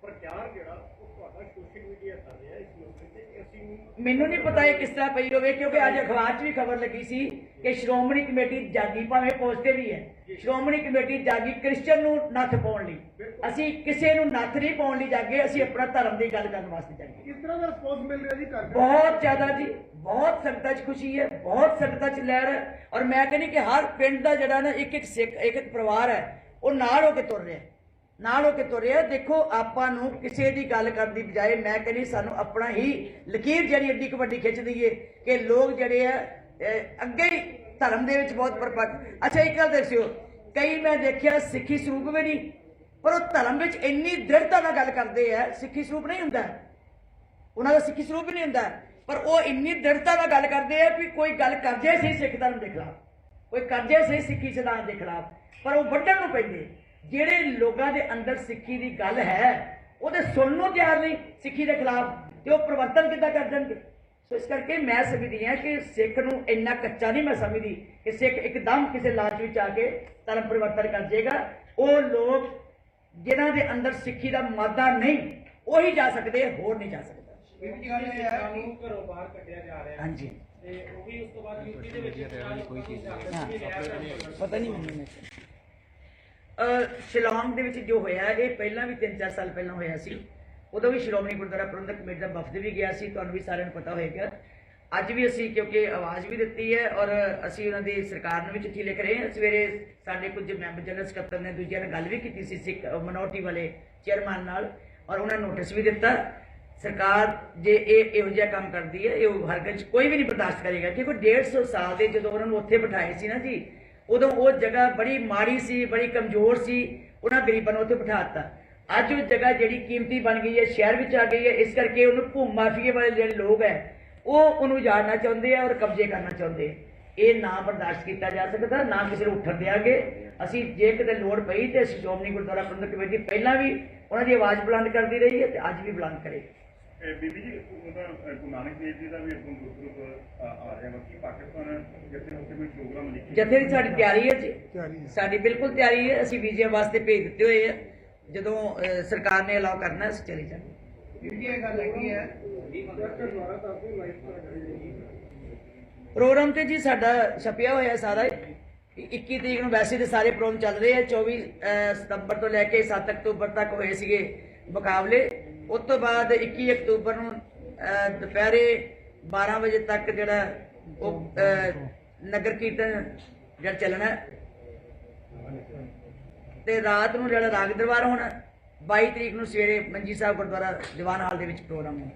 ਪ੍ਰਚਾਰ ਜਿਹੜਾ ਉਹ ਤੁਹਾਡਾ ਸੋਸ਼ਲ ਮੀਡੀਆ ਕਰ ਰਿਹਾ ਇਸ ਮਸਲੇ ਤੇ, ਅਸੀਂ ਮੈਨੂੰ ਨਹੀਂ ਪਤਾ ਇਹ ਕਿਸ ਤਰ੍ਹਾਂ ਪਈ ਹੋਵੇ, ਕਿਉਂਕਿ ਅੱਜ ਅਖਬਾਰ 'ਚ ਵੀ ਖਬਰ ਲੱਗੀ ਸੀ ਕਿ ਸ਼੍ਰੋਮਣੀ ਕਮੇਟੀ ਜਾਗੀ, ਭਾਵੇਂ ਪੋਸਟ ਵੀ ਹੈ, ਸ਼੍ਰੋਮਣੀ ਕਮੇਟੀ ਜਾਗੀ ਕ੍ਰਿਸਚਨ ਨੂੰ ਨੱਥ ਪਾਉਣ ਲਈ। ਅਸੀਂ ਕਿਸੇ ਨੂੰ ਨੱਥ ਨਹੀਂ ਪਾਉਣ ਲਈ ਜਾਗੇ, ਅਸੀਂ ਆਪਣਾ ਧਰਮ ਦੀ ਗੱਲ ਕਰਨ ਵਾਸਤੇ ਜਾਗੇ। ਕਿਸ ਤਰ੍ਹਾਂ ਦਾ ਰਿਸਪੌਂਸ ਮਿਲ ਰਿਹਾ ਜੀ ਘਰ ਬਹੁਤ ਜ਼ਿਆਦਾ ਜੀ, ਬਹੁਤ ਸੰਗਤਾਂ 'ਚ ਖੁਸ਼ੀ ਹੈ, ਬਹੁਤ ਸੰਗਤਾਂ 'ਚ ਲਹਿਰ ਹੈ। ਔਰ ਮੈਂ ਕਹਿੰਦੀ ਕਿ ਹਰ ਪਿੰਡ ਦਾ ਜਿਹੜਾ ਨਾ ਇੱਕ ਇੱਕ ਸਿੱਖ, ਇੱਕ ਇੱਕ ਪਰਿਵਾਰ ਹੈ, ਉਹ ਨਾਲ ਹੋ ਕੇ ਤੁਰ ਰਿਹਾ, ਨਾਲ ਹੋ ਕੇ ਤੁਰ ਰਿਹਾ। ਦੇਖੋ ਆਪਾਂ ਨੂੰ ਕਿਸੇ ਦੀ ਗੱਲ ਕਰਨ ਦੀ ਬਜਾਏ ਮੈਂ ਕਹਿੰਦੀ ਸਾਨੂੰ ਆਪਣਾ ਹੀ ਲਕੀਰ ਜਿਹੜੀ ਏਡੀ ਕੁ ਵੱਡੀ ਖਿੱਚ ਦਈਏ ਕਿ ਲੋਕ ਜਿਹੜੇ ਆ ਅੱਗੇ ਹੀ ਧਰਮ ਦੇ ਵਿੱਚ ਬਹੁਤ ਪਰਪੱਕ। ਅੱਛਾ ਇੱਕ ਗੱਲ ਦੱਸਿਓ, ਕਈ ਮੈਂ ਦੇਖਿਆ ਸਿੱਖੀ ਸਰੂਪ ਵੀ ਨਹੀਂ, ਪਰ ਉਹ ਧਰਮ ਵਿੱਚ ਇੰਨੀ ਦ੍ਰਿੜਤਾ ਨਾਲ ਗੱਲ ਕਰਦੇ ਆ। ਸਿੱਖੀ ਸਰੂਪ ਨਹੀਂ ਹੁੰਦਾ ਉਹਨਾਂ ਦਾ, ਸਿੱਖੀ ਸਰੂਪ ਵੀ ਨਹੀਂ ਹੁੰਦਾ, ਪਰ ਉਹ ਇੰਨੀ ਦ੍ਰਿੜਤਾ ਨਾਲ ਗੱਲ ਕਰਦੇ ਆ ਵੀ ਕੋਈ ਗੱਲ ਕਰਦੇ ਸਹੀ ਸਿੱਖ ਧਰਮ ਦੇ ਖਿਲਾਫ, ਕੋਈ ਕਰਦੇ ਸਹੀ ਸਿੱਖੀ ਸਿਧਾਂਤ ਦੇ ਖਿਲਾਫ, ਪਰ ਉਹ ਵੱਢਣ ਨੂੰ ਪੈਂਦੇ। ਜਿਹੜੇ ਲੋਕਾਂ ਦੇ ਅੰਦਰ ਸਿੱਖੀ ਦੀ ਗੱਲ ਹੈ ਉਹਦੇ ਸੁਣਨ ਨੂੰ ਤਿਆਰ ਨਹੀਂ ਸਿੱਖੀ ਦੇ ਖਿਲਾਫ, ਤੇ ਉਹ ਪਰਿਵਰਤਨ ਕਿੱਦਾਂ ਕਰ ਦੇਣਗੇ। ਸੋ ਇਸ ਕਰਕੇ ਮੈਂ ਸਮਝਦੀ ਹਾਂ ਕਿ ਸਿੱਖ ਨੂੰ ਇੰਨਾ ਕੱਚਾ ਨਹੀਂ ਮੈਂ ਸਮਝਦੀ ਕਿ ਸਿੱਖ ਇੱਕਦਮ ਕਿਸੇ ਲਾਲਚ ਵਿੱਚ ਆ ਕੇ ਧਰਮ ਪਰਿਵਰਤਨ ਕਰ ਜਾਏਗਾ। ਉਹ ਲੋਕ ਜਿਨ੍ਹਾਂ ਦੇ ਅੰਦਰ ਸਿੱਖੀ ਦਾ ਮਾਦਾ ਨਹੀਂ, ਉਹੀ ਜਾ ਸਕਦੇ, ਹੋਰ ਨਹੀਂ ਜਾ ਸਕਦਾ। ਘਰੋਂ ਬਾਹਰ ਕੱਢਿਆ ਜਾ ਰਿਹਾ ਹਾਂਜੀ, ਤੇ ਉਹ ਵੀ ਉਸ ਤੋਂ ਬਾਅਦ ਯੂਪੀ ਦੇ ਵਿੱਚ ਕੋਈ ਚੀਜ਼ ਪਤਾ ਨਹੀਂ ਮੈਨੂੰ। ਸ਼ਿਲੌਂਗ ਦੇ ਵਿੱਚ ਜੋ ਹੋਇਆ ਇਹ ਪਹਿਲਾਂ ਵੀ 3-4 ਸਾਲ ਪਹਿਲਾਂ ਹੋਇਆ ਸੀ। ਉਦੋਂ ਵੀ ਸ਼੍ਰੋਮਣੀ ਗੁਰਦੁਆਰਾ ਪ੍ਰਬੰਧਕ ਕਮੇਟੀ ਦਾ ਵਫਦ ਵੀ ਗਿਆ ਸੀ, ਤੁਹਾਨੂੰ ਵੀ ਸਾਰਿਆਂ ਨੂੰ ਪਤਾ ਹੋਏਗਾ। ਅੱਜ ਵੀ ਅਸੀਂ ਕਿਉਂਕਿ ਆਵਾਜ਼ ਵੀ ਦਿੱਤੀ ਹੈ ਔਰ ਅਸੀਂ ਉਹਨਾਂ ਦੀ ਸਰਕਾਰ ਨੂੰ ਵੀ ਚਿੱਠੀ ਲਿਖ ਰਹੇ ਹਾਂ। ਸਵੇਰੇ ਸਾਡੇ ਕੁਝ ਮੈਂਬਰ ਜਨਰਲ ਸਕੱਤਰ ਨੇ ਦੂਜਿਆਂ ਨਾਲ ਗੱਲ ਵੀ ਕੀਤੀ ਸੀ ਸਿੱਖ ਮਿਨੋਰਟੀ ਵਾਲੇ ਚੇਅਰਮੈਨ ਨਾਲ, ਔਰ ਉਹਨਾਂ ਨੇ ਨੋਟਿਸ ਵੀ ਦਿੱਤਾ। ਸਰਕਾਰ ਜੇ ਇਹ ਇਹੋ ਜਿਹਾ ਕੰਮ ਕਰਦੀ ਹੈ, ਇਹ ਹਰਗਿਜ਼ ਕੋਈ ਵੀ ਨਹੀਂ ਬਰਦਾਸ਼ਤ ਕਰੇਗਾ। ਕਿਉਂਕਿ 150 ਸਾਲ ਦੇ ਜਦੋਂ ਉਹਨਾਂ ਨੂੰ ਉੱਥੇ ਬਿਠਾਏ ਸੀ ਨਾ ਜੀ, ਉਦੋਂ ਉਹ ਜਗ੍ਹਾ ਬੜੀ ਮਾੜੀ ਸੀ, ਬੜੀ ਕਮਜ਼ੋਰ ਸੀ, ਉਹਨਾਂ ਗਰੀਬਾਂ ਨੂੰ ਉੱਥੇ ਬਿਠਾ ਦਿੱਤਾ। ਅੱਜ ਉਹ ਜਗ੍ਹਾ ਜਿਹੜੀ ਕੀਮਤੀ ਬਣ ਗਈ ਹੈ, ਸ਼ਹਿਰ ਵਿੱਚ ਆ ਗਈ ਹੈ, ਇਸ ਕਰਕੇ ਉਹਨੂੰ ਭੂਮ ਮਾਫੀਏ ਵਾਲੇ ਜਿਹੜੇ ਲੋਕ ਹੈ ਉਹ ਉਹਨੂੰ ਉਜਾੜਨਾ ਚਾਹੁੰਦੇ ਆ ਔਰ ਕਬਜ਼ੇ ਕਰਨਾ ਚਾਹੁੰਦੇ। ਇਹ ਨਾ ਬਰਦਾਸ਼ਤ ਕੀਤਾ ਜਾ ਸਕਦਾ, ਨਾ ਕਿਸੇ ਨੂੰ ਉੱਠਣ ਦਿਆਂਗੇ। ਅਸੀਂ ਜੇ ਕਿਤੇ ਲੋੜ ਪਈ ਤੇ ਅਸੀਂ ਸ਼੍ਰੋਮਣੀ ਗੁਰਦੁਆਰਾ ਪ੍ਰਬੰਧਕ ਕਮੇਟੀ ਪਹਿਲਾਂ ਵੀ ਉਹਨਾਂ ਦੀ ਆਵਾਜ਼ ਬੁਲੰਦ ਕਰਦੀ ਰਹੀ ਹੈ ਤੇ ਅੱਜ ਵੀ ਬੁਲੰਦ ਕਰੇਗੀ। ਬੀਬੀ ਜੀ, ਉਹਦਾ ਗੁਰੂ ਨਾਨਕ ਦੇਵ ਜੀ ਦਾ ਵੀ ਅੱਗੋਂ ਗੁਰਪੁਰਬ ਆ ਰਿਹਾ ਵਾ ਕਿ ਪਾਕਿਸਤਾਨ ਜਿੱਥੇ ਉੱਥੇ ਕੋਈ ਪ੍ਰੋਗਰਾਮ ਲਿਖਿਆ ਜਥੇ ਦੀ ਸਾਡੀ ਤਿਆਰੀ ਹੈ ਜੀ, ਤਿਆਰੀ ਹੈ। ਸਾਡੀ ਬਿਲਕੁਲ ਤਿਆਰੀ ਹੈ। ਅਸੀਂ ਵੀਜ਼ੇ ਵਾਸਤੇ ਭੇਜ ਦਿੱਤੇ ਹੋਏ ਆ, ਜਦੋਂ ਸਰਕਾਰ ਨੇ ਅਲਾਉ ਕਰਨਾ ਅਸੀਂ ਚਲੇ ਜਾਵਾਂਗੇ। ਇਹ ਗੱਲ ਹੈਗੀ ਹੈ ਪ੍ਰੋਗਰਾਮ ਤੇ ਜੀ ਸਾਡਾ ਛਪਿਆ ਹੋਇਆ ਸਾਰਾ। 21 ਤਰੀਕ ਨੂੰ ਵੈਸੇ ਤੇ ਸਾਰੇ ਪ੍ਰੋਗਰਾਮ ਚੱਲ ਰਹੇ ਆ। 24 ਸਤੰਬਰ ਤੋਂ ਲੈ ਕੇ 7 ਅਕਤੂਬਰ ਤੱਕ ਹੋਏ ਸੀਗੇ ਮੁਕਾਬਲੇ। ਉਸ ਤੋਂ ਬਾਅਦ 21 ਅਕਤੂਬਰ ਨੂੰ ਦੁਪਹਿਰੇ 12 ਵਜੇ ਤੱਕ ਜਿਹੜਾ ਉਹ ਨਗਰ ਕੀਰਤਨ ਜਿਹੜਾ ਚੱਲਣਾ, ਤੇ ਰਾਤ ਨੂੰ ਜਿਹੜਾ ਰਾਗ ਦਰਬਾਰ ਹੋਣਾ। 22 ਤਰੀਕ ਨੂੰ ਸਵੇਰੇ ਮੰਜੀ ਸਾਹਿਬ ਗੁਰਦੁਆਰਾ ਦੀਵਾਨ ਹਾਲ ਦੇ ਵਿੱਚ ਪ੍ਰੋਗਰਾਮ ਹੋਣਾ,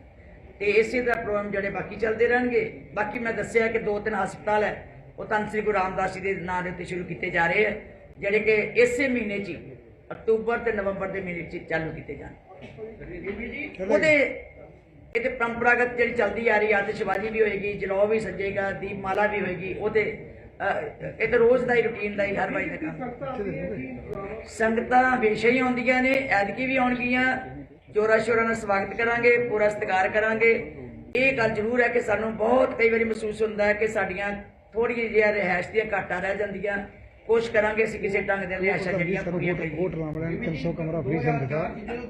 ਤੇ ਇਸੇ ਤਰ੍ਹਾਂ ਪ੍ਰੋਗਰਾਮ ਜਿਹੜੇ ਬਾਕੀ ਚੱਲਦੇ ਰਹਿਣਗੇ। ਬਾਕੀ ਮੈਂ ਦੱਸਿਆ ਕਿ 2-3 ਹਸਪਤਾਲ ਹੈ ਉਹ ਧੰਨ ਸ੍ਰੀ ਗੁਰੂ ਰਾਮਦਾਸ ਜੀ ਦੇ ਨਾਂ ਦੇ ਉੱਤੇ ਸ਼ੁਰੂ ਕੀਤੇ ਜਾ ਰਹੇ ਆ, ਜਿਹੜੇ ਕਿ ਇਸੇ ਮਹੀਨੇ 'ਚ ਅਕਤੂਬਰ ਤੇ ਨਵੰਬਰ ਦੇ ਮਹੀਨੇ 'ਚ ਚਾਲੂ ਕੀਤੇ ਜਾਣ। ਉਹਦੇ ਇਹ ਤੇ ਪਰੰਪਰਾਗਤ ਜਿਹੜੀ ਚੱਲਦੀ ਆ ਰਹੀ ਆਤਿਸ਼ਬਾਜ਼ੀ ਵੀ ਹੋਏਗੀ, ਜਲੌ ਵੀ ਸੱਜੇਗਾ, ਦੀਪਮਾਲਾ ਵੀ ਹੋਏਗੀ। ਉਹਦੇ ਇਹ ਤਾਂ ਰੋਜ਼ ਦਾ ਹੀ ਰੂਟੀਨ ਦਾ ਹੀ ਹਰ ਵਾਰੀ ਦਾ ਕੰਮ। ਸੰਗਤਾਂ ਹਮੇਸ਼ਾ ਹੀ ਆਉਂਦੀਆਂ ਨੇ, ਐਤਕੀ ਵੀ ਆਉਣਗੀਆਂ। ਜੋਰਾ ਸ਼ੋਰਾਂ ਨਾਲ ਸਵਾਗਤ ਕਰਾਂਗੇ, ਪੂਰਾ ਸਤਿਕਾਰ ਕਰਾਂਗੇ। ਇਹ ਗੱਲ ਜ਼ਰੂਰ ਹੈ ਕਿ ਸਾਨੂੰ ਬਹੁਤ ਕਈ ਵਾਰੀ ਮਹਿਸੂਸ ਹੁੰਦਾ ਹੈ ਕਿ ਸਾਡੀਆਂ ਥੋੜ੍ਹੀਆਂ ਜਿਹੀਆਂ ਰਿਹਾਇਸ਼ ਦੀਆਂ ਘਾਟਾਂ ਰਹਿ ਜਾਂਦੀਆਂ। ਕੋਸ਼ਿਸ਼ ਕਰਾਂਗੇ ਅਸੀਂ ਕਿਸੇ ਢੰਗ ਦੇ ਰਿਹਾਇਸ਼ਾਂ ਜਿਹੜੀਆਂ ਪੂਰੀਆਂ ਕਰੀਏ। ਹੋਟਲਾਂ ਵਾਲਿਆਂ ਨੇ 300 ਕਮਰਾ ਫ੍ਰੀ ਦਿੱਤਾ।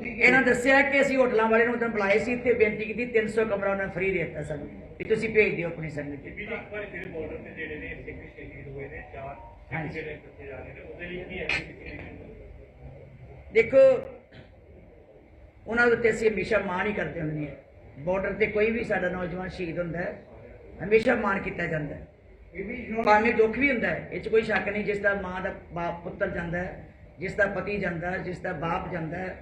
ਇਹਨਾਂ ਦੱਸਿਆ ਕਿ ਅਸੀਂ ਹੋਟਲਾਂ ਵਾਲੇ ਨੂੰ ਉਦੋਂ ਬੁਲਾਏ ਸੀ ਤੇ ਬੇਨਤੀ ਕੀਤੀ 300 ਕਮਰਾ ਉਹਨਾਂ ਨੇ ਫ੍ਰੀ ਦੇ ਦਿੱਤਾ ਸਾਨੂੰ, ਵੀ ਤੁਸੀਂ ਭੇਜ ਦਿਓ ਆਪਣੀ ਸੰਗਤ। ਬੀਬੀ ਜੀ, ਇੱਕ ਵਾਰੀ ਫਿਰ ਬਾਰਡਰ ਤੇ ਜਿਹੜੇ ਨੇ ਸਿੱਖ ਸ਼ਹੀਦ ਹੋਏ ਨੇ, 4 ਜਿਹੜੇ ਕਿੱਥੇ ਜਾ ਰਹੇ ਨੇ, ਉਹਦੇ ਲਈ ਕੀ ਹੈ? ਦੇਖੋ ਉਹਨਾਂ ਦੇ ਉੱਤੇ ਅਸੀਂ ਹਮੇਸ਼ਾ ਮਾਣ ਹੀ ਕਰਦੇ ਹੁੰਦੇ ਹਾਂ। ਬਾਰਡਰ ਤੇ ਕੋਈ ਵੀ ਸਾਡਾ ਨੌਜਵਾਨ ਸ਼ਹੀਦ ਹੁੰਦਾ ਹੈ, ਹਮੇਸ਼ਾ ਮਾਣ ਕੀਤਾ ਜਾਂਦਾ ਹੈ। ਭਾਵੇਂ ਦੁੱਖ ਵੀ ਹੁੰਦਾ ਹੈ, ਇਹ 'ਚ ਕੋਈ ਸ਼ੱਕ ਨਹੀਂ। ਜਿਸ ਦਾ ਮਾਂ ਦਾ ਬਾਪ ਪੁੱਤਰ ਜਾਂਦਾ ਹੈ, ਜਿਸ ਦਾ ਪਤੀ ਜਾਂਦਾ ਹੈ, ਜਿਸ ਦਾ ਬਾਪ ਜਾਂਦਾ ਹੈ,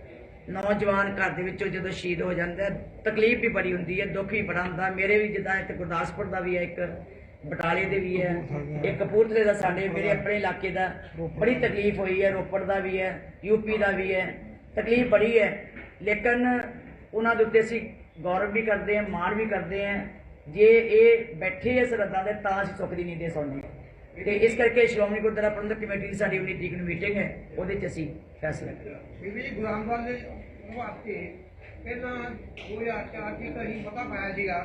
ਨੌਜਵਾਨ ਘਰ ਦੇ ਵਿੱਚੋਂ ਜਦੋਂ ਸ਼ਹੀਦ ਹੋ ਜਾਂਦਾ ਹੈ, ਤਕਲੀਫ ਵੀ ਬੜੀ ਹੁੰਦੀ ਹੈ, ਦੁੱਖ ਵੀ ਬੜਾ ਹੁੰਦਾ। ਮੇਰੇ ਵੀ ਜਿੱਦਾਂ ਇੱਕ ਗੁਰਦਾਸਪੁਰ ਦਾ ਵੀ ਹੈ, ਇੱਕ ਬਟਾਲੇ ਦੇ ਵੀ ਹੈ, ਇੱਕ ਕਪੂਰਥਲੇ ਦਾ, ਸਾਡੇ ਮੇਰੇ ਆਪਣੇ ਇਲਾਕੇ ਦਾ ਬੜੀ ਤਕਲੀਫ ਹੋਈ ਹੈ, ਰੋਪੜ ਦਾ ਵੀ ਹੈ, ਯੂਪੀ ਦਾ ਵੀ ਹੈ, ਤਕਲੀਫ ਬੜੀ ਹੈ। ਲੇਕਿਨ ਉਹਨਾਂ ਦੇ ਉੱਤੇ ਅਸੀਂ ਗੌਰਵ ਵੀ ਕਰਦੇ ਹਾਂ, ਮਾਣ ਵੀ ਕਰਦੇ ਹਾਂ। ਜੇ ਇਹ ਬੈਠੇ ਆ ਸਰਹੱਦਾਂ ਦੇ ਤਾਂ ਅਸੀਂ ਸੁੱਖ ਦੀ ਨੀਂਦ ਸੌਂਦੇ। ਤੇ ਇਸ ਕਰਕੇ ਸ਼੍ਰੋਮਣੀ ਗੁਰਦੁਆਰਾ ਪ੍ਰਬੰਧਕ ਕਮੇਟੀ ਦੀ ਸਾਡੀ 19 ਤਰੀਕ ਨੂੰ ਮੀਟਿੰਗ ਹੈ, ਉਹਦੇ 'ਚ ਅਸੀਂ ਫੈਸਲਾ ਕਰਾਂਗੇ। ਬੀਬੀ ਜੀ, ਗੁਰੂ ਰਾਮਦਾਸ ਦੇ ਵਾਸਤੇ ਪਹਿਲਾਂ 2004 ਦੀ ਕਹੀਂ ਪਤਾ ਪਾਇਆ ਸੀਗਾ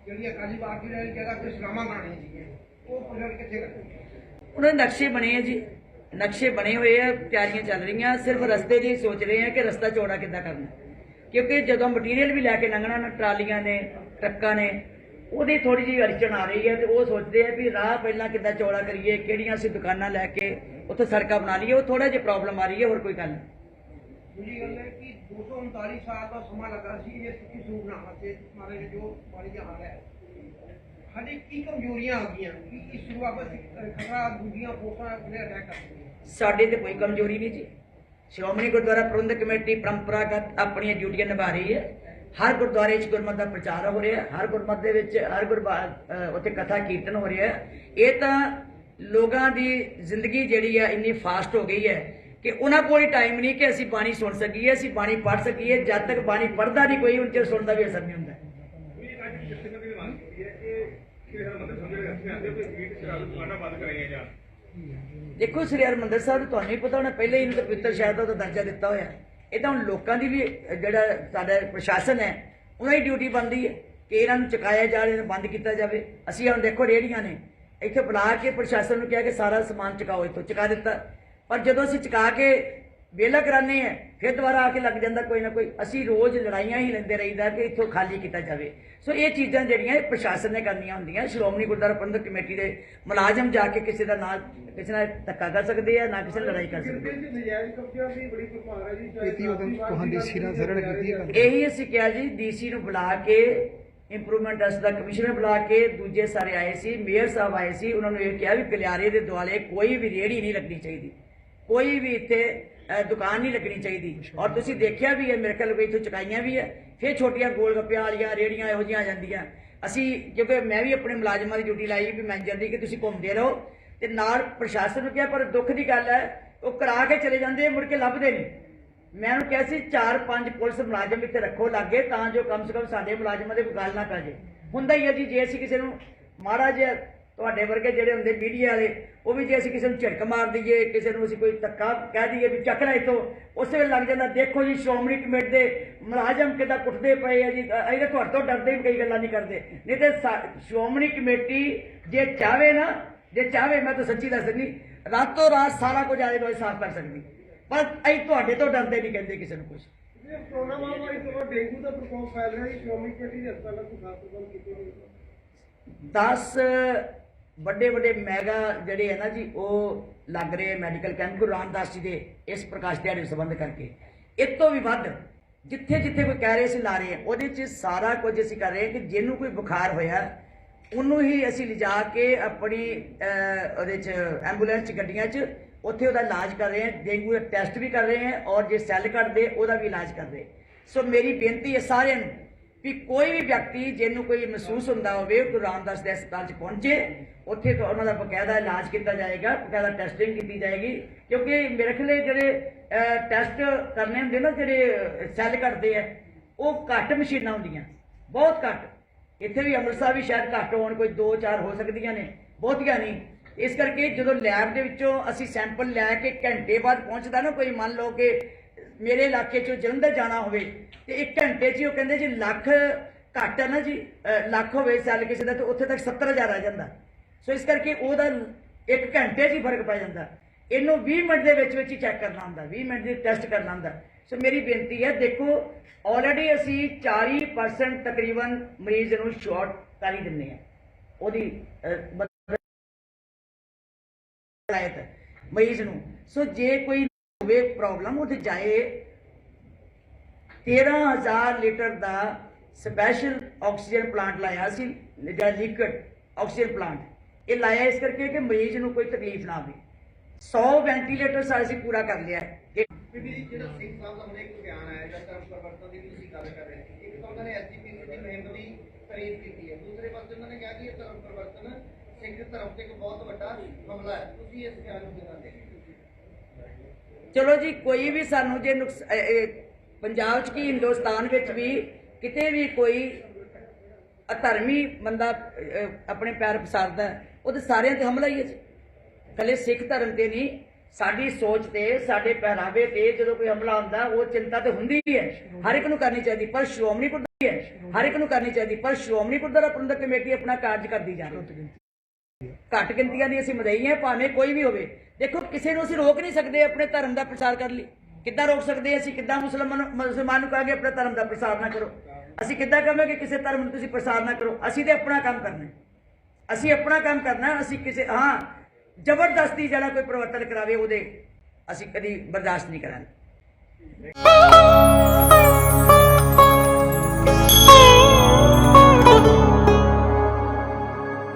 ਜਿਹੜੀ ਅਕਾਲੀ ਪਾਰਟੀ ਨੇ ਜਗ੍ਹਾ ਤੇ ਸਲਾਮਾਂ ਬਣਾਉਣੀਆਂ ਸੀਗੀਆਂ, ਉਹ ਪ੍ਰੋਜੈਕਟ ਕਿੱਥੇ ਕਰਦੇ? ਉਹਨਾਂ ਦੇ ਨਕਸ਼ੇ ਬਣੇ ਆ ਜੀ, ਨਕਸ਼ੇ ਬਣੇ ਹੋਏ ਆ, ਤਿਆਰੀਆਂ ਚੱਲ ਰਹੀਆਂ। ਸਿਰਫ ਰਸਤੇ ਦੀ ਸੋਚ ਰਹੇ ਆ ਕਿ ਰਸਤਾ ਚੌੜਾ ਕਿੱਦਾਂ ਕਰਨਾ, ਕਿਉਂਕਿ ਜਦੋਂ ਮਟੀਰੀਅਲ ਵੀ ਲੈ ਕੇ ਲੰਘਣਾ ਨਾ, ਟਰਾਲੀਆਂ ਨੇ, ਟਰੱਕਾਂ ਨੇ, ਉਹਦੀ ਥੋੜੀ ਜਿਹੀ ਅੜਚਣ ਆ ਰਹੀ ਹੈ ਤੇ ਉਹ ਸੋਚਦੇ ਆ ਵੀ ਰਾਹ ਪਹਿਲਾਂ ਕਿੱਦਾਂ ਚੌੜਾ ਕਰੀਏ, ਕਿਹੜੀਆਂ ਅਸੀਂ ਦੁਕਾਨਾਂ ਲੈ ਕੇ ਉੱਥੇ ਸੜਕਾਂ ਬਣਾ ਲਈਏ। ਉਹ ਥੋੜਾ ਜਿਹਾ ਪ੍ਰੋਬਲਮ ਆ ਰਹੀ ਹੈ, ਹੋਰ ਕੋਈ ਗੱਲ ਨਹੀਂ। ਦੂਜੀ ਗੱਲ ਹੈ ਕਿ 239 ਸਾਲ ਦਾ ਸਮਾਂ ਲੱਗਾ ਸੀ ਇਹ ਸੁੱਕੀ ਸੂਰ ਬਣਾਉਣ ਤੇ ਮਾਰੇ ਜੋ ਪਾਣੀ ਦਾ ਹਾਲ ਹੈ। ਸਾਡੇ ਕੀ ਕਮਜ਼ੋਰੀਆਂ ਆ ਗਈਆਂ ਕਿ ਇਸ ਨੂੰ ਆਪਾਂ ਖਤਰਾ ਦੂਜੀਆਂ ਫੋਰਸਾਂ ਨੇ ਅਟੈਕ ਕਰ ਦਿੱਤੀਆਂ। ਸਾਡੇ ਤੇ ਕੋਈ ਕਮਜ਼ੋਰੀ ਨਹੀਂ ਜੀ। ਸ਼੍ਰੋਮਣੀ ਗੁਰਦੁਆਰਾ ਪ੍ਰਬੰਧਕ ਕਮੇਟੀ ਪਰੰਪਰਾਗਤ ਆਪਣੀਆਂ ਡਿਊਟੀਆਂ ਨਿਭਾ ਰਹੀ ਹੈ। ਹਰ ਗੁਰਦੁਆਰੇ 'ਚ ਗੁਰਮਤਿ ਦਾ ਪ੍ਰਚਾਰ ਹੋ ਰਿਹਾ, ਹਰ ਗੁਰਮਤਿ ਦੇ ਵਿੱਚ ਹਰ ਉੱਥੇ ਕਥਾ ਕੀਰਤਨ ਹੋ ਰਿਹਾ। ਇਹ ਤਾਂ ਲੋਕਾਂ ਦੀ ਜ਼ਿੰਦਗੀ ਜਿਹੜੀ ਆ ਇੰਨੀ ਫਾਸਟ ਹੋ ਗਈ ਹੈ ਕਿ ਉਹਨਾਂ ਕੋਲ ਟਾਈਮ ਨਹੀਂ ਕਿ ਅਸੀਂ ਬਾਣੀ ਸੁਣ ਸਕੀਏ, ਅਸੀਂ ਬਾਣੀ ਪੜ੍ਹ ਸਕੀਏ। ਜਦ ਤੱਕ ਬਾਣੀ ਪੜ੍ਹਦਾ ਨਹੀਂ ਕੋਈ, ਉਨ ਚਿਰ ਸੁਣਦਾ ਵੀ ਅਸਰ ਨਹੀਂ ਹੁੰਦਾ। ਦੇਖੋ ਸ੍ਰੀ ਹਰਿਮੰਦਰ ਸਾਹਿਬ ਤੁਹਾਨੂੰ ਹੀ ਪਤਾ ਹੋਣਾ, ਪਹਿਲੇ ਹੀ ਇਹਨੂੰ ਤਾਂ ਪਵਿੱਤਰ ਸ਼ਹਿਰ ਦਾ ਦਰਜਾ ਦਿੱਤਾ ਹੋਇਆ। ਇਹ ਤਾਂ ਹੁਣ ਲੋਕਾਂ ਦੀ ਵੀ ਜਿਹੜਾ ਸਾਡਾ ਪ੍ਰਸ਼ਾਸਨ ਹੈ ਉਹਨਾਂ ਦੀ ਡਿਊਟੀ ਬਣਦੀ ਹੈ ਕਿ ਇਹਨਾਂ ਨੂੰ ਚੁਕਾਇਆ ਜਾਵੇ, ਇਹਨਾਂ ਨੂੰ ਬੰਦ ਕੀਤਾ ਜਾਵੇ। ਅਸੀਂ ਹੁਣ ਦੇਖੋ ਰੇਹੜੀਆਂ ਨੇ ਇੱਥੇ ਬੁਲਾ ਕੇ ਪ੍ਰਸ਼ਾਸਨ ਨੂੰ ਕਿਹਾ ਕਿ ਸਾਰਾ ਸਮਾਨ ਚੁਕਾਓ, ਇੱਥੋਂ ਚੁਕਾ ਦਿੱਤਾ। ਪਰ ਜਦੋਂ ਅਸੀਂ ਚੁਕਾ ਕੇ ਵਿਹਲਾ ਕਰਾਉਂਦੇ ਹਾਂ ਫਿਰ ਦੁਬਾਰਾ ਆ ਕੇ ਲੱਗ ਜਾਂਦਾ ਕੋਈ ਨਾ ਕੋਈ। ਅਸੀਂ ਰੋਜ਼ ਲੜਾਈਆਂ ਹੀ ਲੈਂਦੇ ਰਹੀਦਾ ਕਿ ਇੱਥੋਂ ਖਾਲੀ ਕੀਤਾ ਜਾਵੇ। ਸੋ ਇਹ ਚੀਜ਼ਾਂ ਜਿਹੜੀਆਂ ਇਹ ਪ੍ਰਸ਼ਾਸਨ ਨੇ ਕਰਨੀਆਂ ਹੁੰਦੀਆਂ। ਸ਼੍ਰੋਮਣੀ ਗੁਰਦੁਆਰਾ ਪ੍ਰਬੰਧਕ ਕਮੇਟੀ ਦੇ ਮੁਲਾਜ਼ਮ ਜਾ ਕੇ ਕਿਸੇ ਨਾਲ ਧੱਕਾ ਕਰ ਸਕਦੇ ਆ, ਨਾ ਕਿਸੇ ਨਾਲ ਲੜਾਈ ਕਰ ਸਕਦੇ। ਇਹੀ ਅਸੀਂ ਕਿਹਾ ਜੀ, ਡੀਸੀ ਨੂੰ ਬੁਲਾ ਕੇ, ਇੰਪਰੂਵਮੈਂਟ ਟਰਸਟ ਦਾ ਕਮਿਸ਼ਨਰ ਬੁਲਾ ਕੇ, ਦੂਜੇ ਸਾਰੇ ਆਏ ਸੀ, ਮੇਅਰ ਸਾਹਿਬ ਆਏ ਸੀ। ਉਹਨਾਂ ਨੂੰ ਇਹ ਕਿਹਾ ਵੀ ਗਲਿਆਰੇ ਦੇ ਦੁਆਲੇ ਕੋਈ ਵੀ ਰੇਹੜੀ ਨਹੀਂ ਲੱਗਣੀ ਚਾਹੀਦੀ, ਕੋਈ ਵੀ ਇੱਥੇ ਦੁਕਾਨ ਨਹੀਂ ਲੱਗਣੀ ਚਾਹੀਦੀ। ਔਰ ਤੁਸੀਂ ਦੇਖਿਆ ਵੀ ਹੈ, ਮੇਰੇ ਖਿਆਲ ਇੱਥੋਂ ਚੁਕਾਈਆਂ ਵੀ ਹੈ। ਫਿਰ ਛੋਟੀਆਂ ਗੋਲ ਗੱਪਿਆਂ ਵਾਲੀਆਂ ਰੇਹੜੀਆਂ ਇਹੋ ਜਿਹੀਆਂ ਆ ਜਾਂਦੀਆਂ। ਅਸੀਂ ਕਿਉਂਕਿ ਮੈਂ ਵੀ ਆਪਣੇ ਮੁਲਾਜ਼ਮਾਂ ਦੀ ਡਿਊਟੀ ਲਾਈ ਵੀ ਮੈਨੇਜਰ ਦੀ ਕਿ ਤੁਸੀਂ ਘੁੰਮਦੇ ਰਹੋ, ਤੇ ਨਾਲ ਪ੍ਰਸ਼ਾਸਨ ਨੂੰ ਕਿਹਾ। ਪਰ ਦੁੱਖ ਦੀ ਗੱਲ ਹੈ ਉਹ ਕਰਾ ਕੇ ਚਲੇ ਜਾਂਦੇ, ਮੁੜ ਕੇ ਲੱਭਦੇ ਨਹੀਂ। ਮੈਂ ਉਹਨੂੰ ਕਿਹਾ ਸੀ 4-5 ਪੁਲਿਸ ਮੁਲਾਜ਼ਮ ਇੱਥੇ ਰੱਖੋ ਲਾਗੇ, ਤਾਂ ਜੋ ਕਮ ਸੇ ਕਮ ਸਾਡੇ ਮੁਲਾਜ਼ਮਾਂ ਦੇ ਕੋਈ ਗੱਲ ਨਾ ਪੈ ਜੇ। ਹੁੰਦਾ ਹੀ ਹੈ ਜੀ, ਜੇ ਅਸੀਂ ਕਿਸੇ ਨੂੰ ਮਾੜਾ ਜਿਹਾ, ਤੁਹਾਡੇ ਵਰਗੇ ਜਿਹੜੇ ਹੁੰਦੇ ਮੀਡੀਆ ਵਾਲੇ, ਉਹ ਵੀ ਜੇ ਅਸੀਂ ਕਿਸੇ ਨੂੰ ਝਿੜਕ ਮਾਰ ਦਈਏ, ਕਿਸੇ ਨੂੰ ਅਸੀਂ ਕੋਈ ਧੱਕਾ ਕਹਿ ਦਈਏ ਵੀ ਚੱਕ ਲੈ ਇੱਥੋਂ, ਉਸੇ ਵੇਲੇ ਲੱਗ ਜਾਂਦਾ। ਦੇਖੋ ਜੀ ਸ਼੍ਰੋਮਣੀ ਕਮੇਟੀ ਦੇ ਮੁਲਾਜ਼ਮ ਕਿੱਦਾਂ ਕੁੱਟਦੇ ਪਏ ਆ ਜੀ। ਅਸੀਂ ਤਾਂ ਤੁਹਾਡੇ ਤੋਂ ਡਰਦੇ ਵੀ ਕਈ ਗੱਲਾਂ ਨਹੀਂ ਕਰਦੇ। ਨਹੀਂ ਤੇ ਸ਼੍ਰੋਮਣੀ ਕਮੇਟੀ ਜੇ ਚਾਹਵੇ ਨਾ, ਜੇ ਚਾਹਵੇ, ਮੈਂ ਤਾਂ ਸੱਚੀ ਦੱਸ ਦਿੰਦੀ, ਰਾਤੋਂ ਰਾਤ ਸਾਰਾ ਕੁਝ ਆਲੇ ਦੁਆਲੇ ਸਾਫ਼ ਕਰ ਸਕਦੀ। ਪਰ ਅਸੀਂ ਤੁਹਾਡੇ ਤੋਂ ਡਰਦੇ ਨਹੀਂ ਕਹਿੰਦੇ ਕਿਸੇ ਨੂੰ ਕੁਝ। ਕੋਰੋਨਾ ਮਹਾਮਾਰੀ ਤੋਂ ਬਾਅਦ ਡੇਂਗੂ ਦਾ ਪ੍ਰਕੋਪ ਫੈਲ ਰਿਹਾ ਹੈ। ਸ਼੍ਰੋਮਣੀ ਕਮੇਟੀ ਦੇ ਹਸਪਤਾਲਾਂ ਤੋਂ ਖਾਸ ਪ੍ਰਬੰਧ ਕੀਤੇ ਗਏ 10 ਵੱਡੇ ਮੈਗਾ ਜਿਹੜੇ ਹੈ ਨਾ ਜੀ, ਉਹ ਲੱਗ ਰਹੇ ਮੈਡੀਕਲ ਕੈਂਪ ਗੁਰੂ ਰਾਮਦਾਸ ਜੀ ਦੇ ਇਸ ਪ੍ਰਕਾਸ਼ ਦਿਹਾੜੇ ਨੂੰ ਸੰਬੰਧ ਕਰਕੇ। ਇਸ ਤੋਂ ਵੀ ਵੱਧ ਜਿੱਥੇ ਜਿੱਥੇ ਕੋਈ ਕਹਿ ਰਹੇ ਸੀ ਲਾ ਰਹੇ, ਉਹਦੇ 'ਚ ਸਾਰਾ ਕੁਝ ਅਸੀਂ ਕਰ ਰਹੇ ਹਾਂ ਕਿ ਜਿਹਨੂੰ ਕੋਈ ਬੁਖਾਰ ਹੋਇਆ ਉਹਨੂੰ ਹੀ ਅਸੀਂ ਲਿਜਾ ਕੇ ਆਪਣੀ ਉਹਦੇ 'ਚ ਐਂਬੂਲੈਂਸ 'ਚ ਗੱਡੀਆਂ 'ਚ ਉੱਥੇ ਉਹਦਾ ਇਲਾਜ ਕਰ ਰਹੇ ਹਾਂ। ਡੇਂਗੂ ਦਾ ਟੈਸਟ ਵੀ ਕਰ ਰਹੇ ਹਾਂ, ਔਰ ਜੇ ਸੈੱਲ ਕੱਢਦੇ ਉਹਦਾ ਵੀ ਇਲਾਜ ਕਰ ਰਹੇ। ਸੋ ਮੇਰੀ ਬੇਨਤੀ ਹੈ ਸਾਰਿਆਂ ਨੂੰ ਵੀ ਕੋਈ ਵੀ ਵਿਅਕਤੀ ਜਿਹਨੂੰ ਕੋਈ ਮਹਿਸੂਸ ਹੁੰਦਾ ਹੋਵੇ ਗੁਰੂ ਰਾਮਦਾਸ ਦੇ ਹਸਪਤਾਲ 'ਚ ਪਹੁੰਚੇ, ਉੱਥੇ ਤੋਂ ਉਹਨਾਂ ਦਾ ਬਕਾਇਦਾ ਇਲਾਜ ਕੀਤਾ ਜਾਏਗਾ, ਬਕਾਇਦਾ ਟੈਸਟਿੰਗ ਕੀਤੀ ਜਾਏਗੀ। ਕਿਉਂਕਿ ਮੇਰੇ ਖਿਆਲ ਜਿਹੜੇ ਟੈਸਟ ਕਰਨੇ ਹੁੰਦੇ ਨਾ, ਜਿਹੜੇ ਸੈੱਲ ਕੱਢਦੇ ਆ, ਉਹ ਘੱਟ ਮਸ਼ੀਨਾਂ ਹੁੰਦੀਆਂ, ਬਹੁਤ ਘੱਟ। ਇੱਥੇ ਵੀ ਅੰਮ੍ਰਿਤਸਰ ਵੀ ਸ਼ਾਇਦ ਘੱਟ ਹੋਣ, ਕੋਈ 2-4 ਹੋ ਸਕਦੀਆਂ ਨੇ, ਬਹੁਤੀਆਂ ਨਹੀਂ। ਇਸ ਕਰਕੇ ਜਦੋਂ ਲੈਬ ਦੇ ਵਿੱਚੋਂ ਅਸੀਂ ਸੈਂਪਲ ਲੈ ਕੇ ਘੰਟੇ ਬਾਅਦ ਪਹੁੰਚਦਾ ਨਾ ਕੋਈ, ਮੰਨ ਲਓ ਕਿ ਮੇਰੇ ਇਲਾਕੇ 'ਚੋਂ ਜਲੰਧਰ ਜਾਣਾ ਹੋਵੇ ਤੇ 1 ਘੰਟੇ 'ਚ ਉਹ ਕਹਿੰਦੇ ਜੀ ਲੱਖ ਘੱਟ ਹੈ ਨਾ ਜੀ, ਲੱਖ ਹੋਵੇ ਸੈੱਲ ਕਿਸੇ ਦਾ, ਤੇ ਉੱਥੇ ਤੱਕ 70,000 ਆ ਜਾਂਦਾ। ਸੋ ਇਸ ਕਰਕੇ ਉਹਦਾ 1 ਘੰਟੇ 'ਚ ਹੀ ਫਰਕ ਪੈ ਜਾਂਦਾ। ਇਹਨੂੰ 20 ਮਿੰਟ ਦੇ ਵਿੱਚ ਹੀ ਚੈੱਕ ਕਰਨਾ ਹੁੰਦਾ, 20 ਮਿੰਟ ਦੀ ਟੈਸਟ ਕਰਨਾ ਹੁੰਦਾ। ਸੋ ਮੇਰੀ ਬੇਨਤੀ ਹੈ, ਦੇਖੋ ਆਲਰੇਡੀ ਅਸੀਂ 40% ਤਕਰੀਬਨ ਮਰੀਜ਼ ਨੂੰ ਸ਼ਾਰਟ ਕਰ ਹੀ ਦਿੰਦੇ ਹਾਂ ਉਹਦੀ ਮਰੀਜ਼ ਨੂੰ। ਸੋ ਜੇ ਕੋਈ ਹੋਵੇ ਪ੍ਰੋਬਲਮ, ਉੱਥੇ ਜਾਏ। 13,000 ਲੀਟਰ ਦਾ ਸਪੈਸ਼ਲ ਆਕਸੀਜਨ ਪਲਾਂਟ ਲਾਇਆ ਸੀ, ਜਿਹੜਾ ਲਿਕਵਿਡ ਆਕਸੀਜਨ ਪਲਾਂਟ। ਇਹ ਲਾਇਆ ਇਸ ਕਰਕੇ ਕਿ ਮਰੀਜ਼ ਨੂੰ ਕੋਈ ਤਕਲੀਫ ਨਾ ਆਵੇ। 100 ਵੈਂਟੀਲੇਟਰ ਅਸੀਂ ਪੂਰਾ ਕਰ ਲਿਆ। ਜਿਹੜਾ ਸਿੰਘ ਸਾਹਿਬ ਦਾ ਹੁਣੇ ਇੱਕ ਬਿਆਨ ਆਇਆ ਜਾਂ ਧਰਮ ਪਰਿਵਰਤਨ ਦੀ ਵੀ ਤੁਸੀਂ ਗੱਲ ਕਰ ਰਹੇ ਸੀ, ਇੱਕ ਤਾਂ ਉਹਨਾਂ ਨੇ ਐਸਜੀਪੀਸੀ ਦੀ ਮੁਹਿੰਮ ਦੀ ਤਾਰੀਫ ਕੀਤੀ ਹੈ, ਦੂਸਰੇ ਪਾਸੇ ਉਹਨਾਂ ਨੇ ਕਿਹਾ ਕਿ ਇਹ ਧਰਮ ਪਰਿਵਰਤਨ ਸਿੱਖ ਧਰਮ ਤੇ ਇੱਕ ਬਹੁਤ ਵੱਡਾ ਹਮਲਾ ਹੈ। ਤੁਸੀਂ ਇਸ ਬਿਆਨ ਨੂੰ ਕਿਵੇਂ ਦੇਖਦੇ? ਚਲੋ ਜੀ, ਕੋਈ ਵੀ ਸਾਨੂੰ ਜੇ ਪੰਜਾਬ 'ਚ ਕੀ ਹਿੰਦੁਸਤਾਨ ਵਿੱਚ ਵੀ ਕਿਤੇ ਵੀ ਕੋਈ ਅਧਰਮੀ ਬੰਦਾ ਆਪਣੇ ਪੈਰ ਪਸਾਰਦਾ, ਉਹ ਤਾਂ ਸਾਰਿਆਂ ਤੇ ਹਮਲਾ ਹੀ ਹੈ ਜੀ। ਇਕੱਲੇ ਸਿੱਖ ਧਰਮ ਤੇ ਨਹੀਂ, ਸਾਡੀ ਸੋਚ ਤੇ, ਸਾਡੇ ਪਹਿਰਾਵੇ ਤੇ ਜਦੋਂ ਕੋਈ ਹਮਲਾ ਹੁੰਦਾ, ਉਹ ਚਿੰਤਾ ਤੇ ਹੁੰਦੀ ਹੀ ਹੈ, ਹਰ ਇੱਕ ਨੂੰ ਕਰਨੀ ਚਾਹੀਦੀ। ਪਰ ਸ਼੍ਰੋਮਣੀ ਗੁਰਦੁਆਰਾ ਹੈ, ਹਰ ਇੱਕ ਨੂੰ ਕਰਨੀ ਚਾਹੀਦੀ। ਪਰ ਸ਼੍ਰੋਮਣੀ ਗੁਰਦੁਆਰਾ ਪ੍ਰਬੰਧਕ ਕਮੇਟੀ ਆਪਣਾ ਕਾਰਜ ਕਰਦੀ ਜਾ ਰਹੀ। ਘੱਟ ਗਿਣਤੀਆਂ ਦੀ ਅਸੀਂ ਮਦਈ ਹਾਂ, ਭਾਵੇਂ ਕੋਈ ਵੀ ਹੋਵੇ। ਦੇਖੋ ਕਿਸੇ ਨੂੰ ਅਸੀਂ ਰੋਕ ਨਹੀਂ ਸਕਦੇ ਆਪਣੇ ਧਰਮ ਦਾ ਪ੍ਰਸਾਰ ਕਰਨ ਲਈ। ਕਿੱਦਾਂ ਰੋਕ ਸਕਦੇ ਅਸੀਂ? ਕਿੱਦਾਂ ਮੁਸਲਮਾਨ ਨੂੰ ਕਹਾਂਗੇ ਆਪਣੇ ਧਰਮ ਦਾ ਪ੍ਰਸਾਰ ਨਾ ਕਰੋ? ਅਸੀਂ ਕਿੱਦਾਂ ਕਹਾਂਗੇ ਕਿ ਕਿਸੇ ਧਰਮ ਨੂੰ ਤੁਸੀਂ ਪ੍ਰਸਾਰ ਨਾ ਕਰੋ? ਅਸੀਂ ਤੇ ਆਪਣਾ ਕੰਮ ਕਰਨਾ ਹੈ। ਅਸੀਂ ਆਪਣਾ ਕੰਮ ਕਰਨਾ ਹੈ। ਅਸੀਂ ਕਿਸੇ ਜ਼ਬਰਦਸਤੀ ਜਿਹੜਾ ਕੋਈ ਪਰਿਵਰਤਨ ਕਰਾਵੇ ਉਹਦੇ ਅਸੀਂ ਕਦੀ ਬਰਦਾਸ਼ਤ ਨਹੀਂ ਕਰਾਂਗੇ।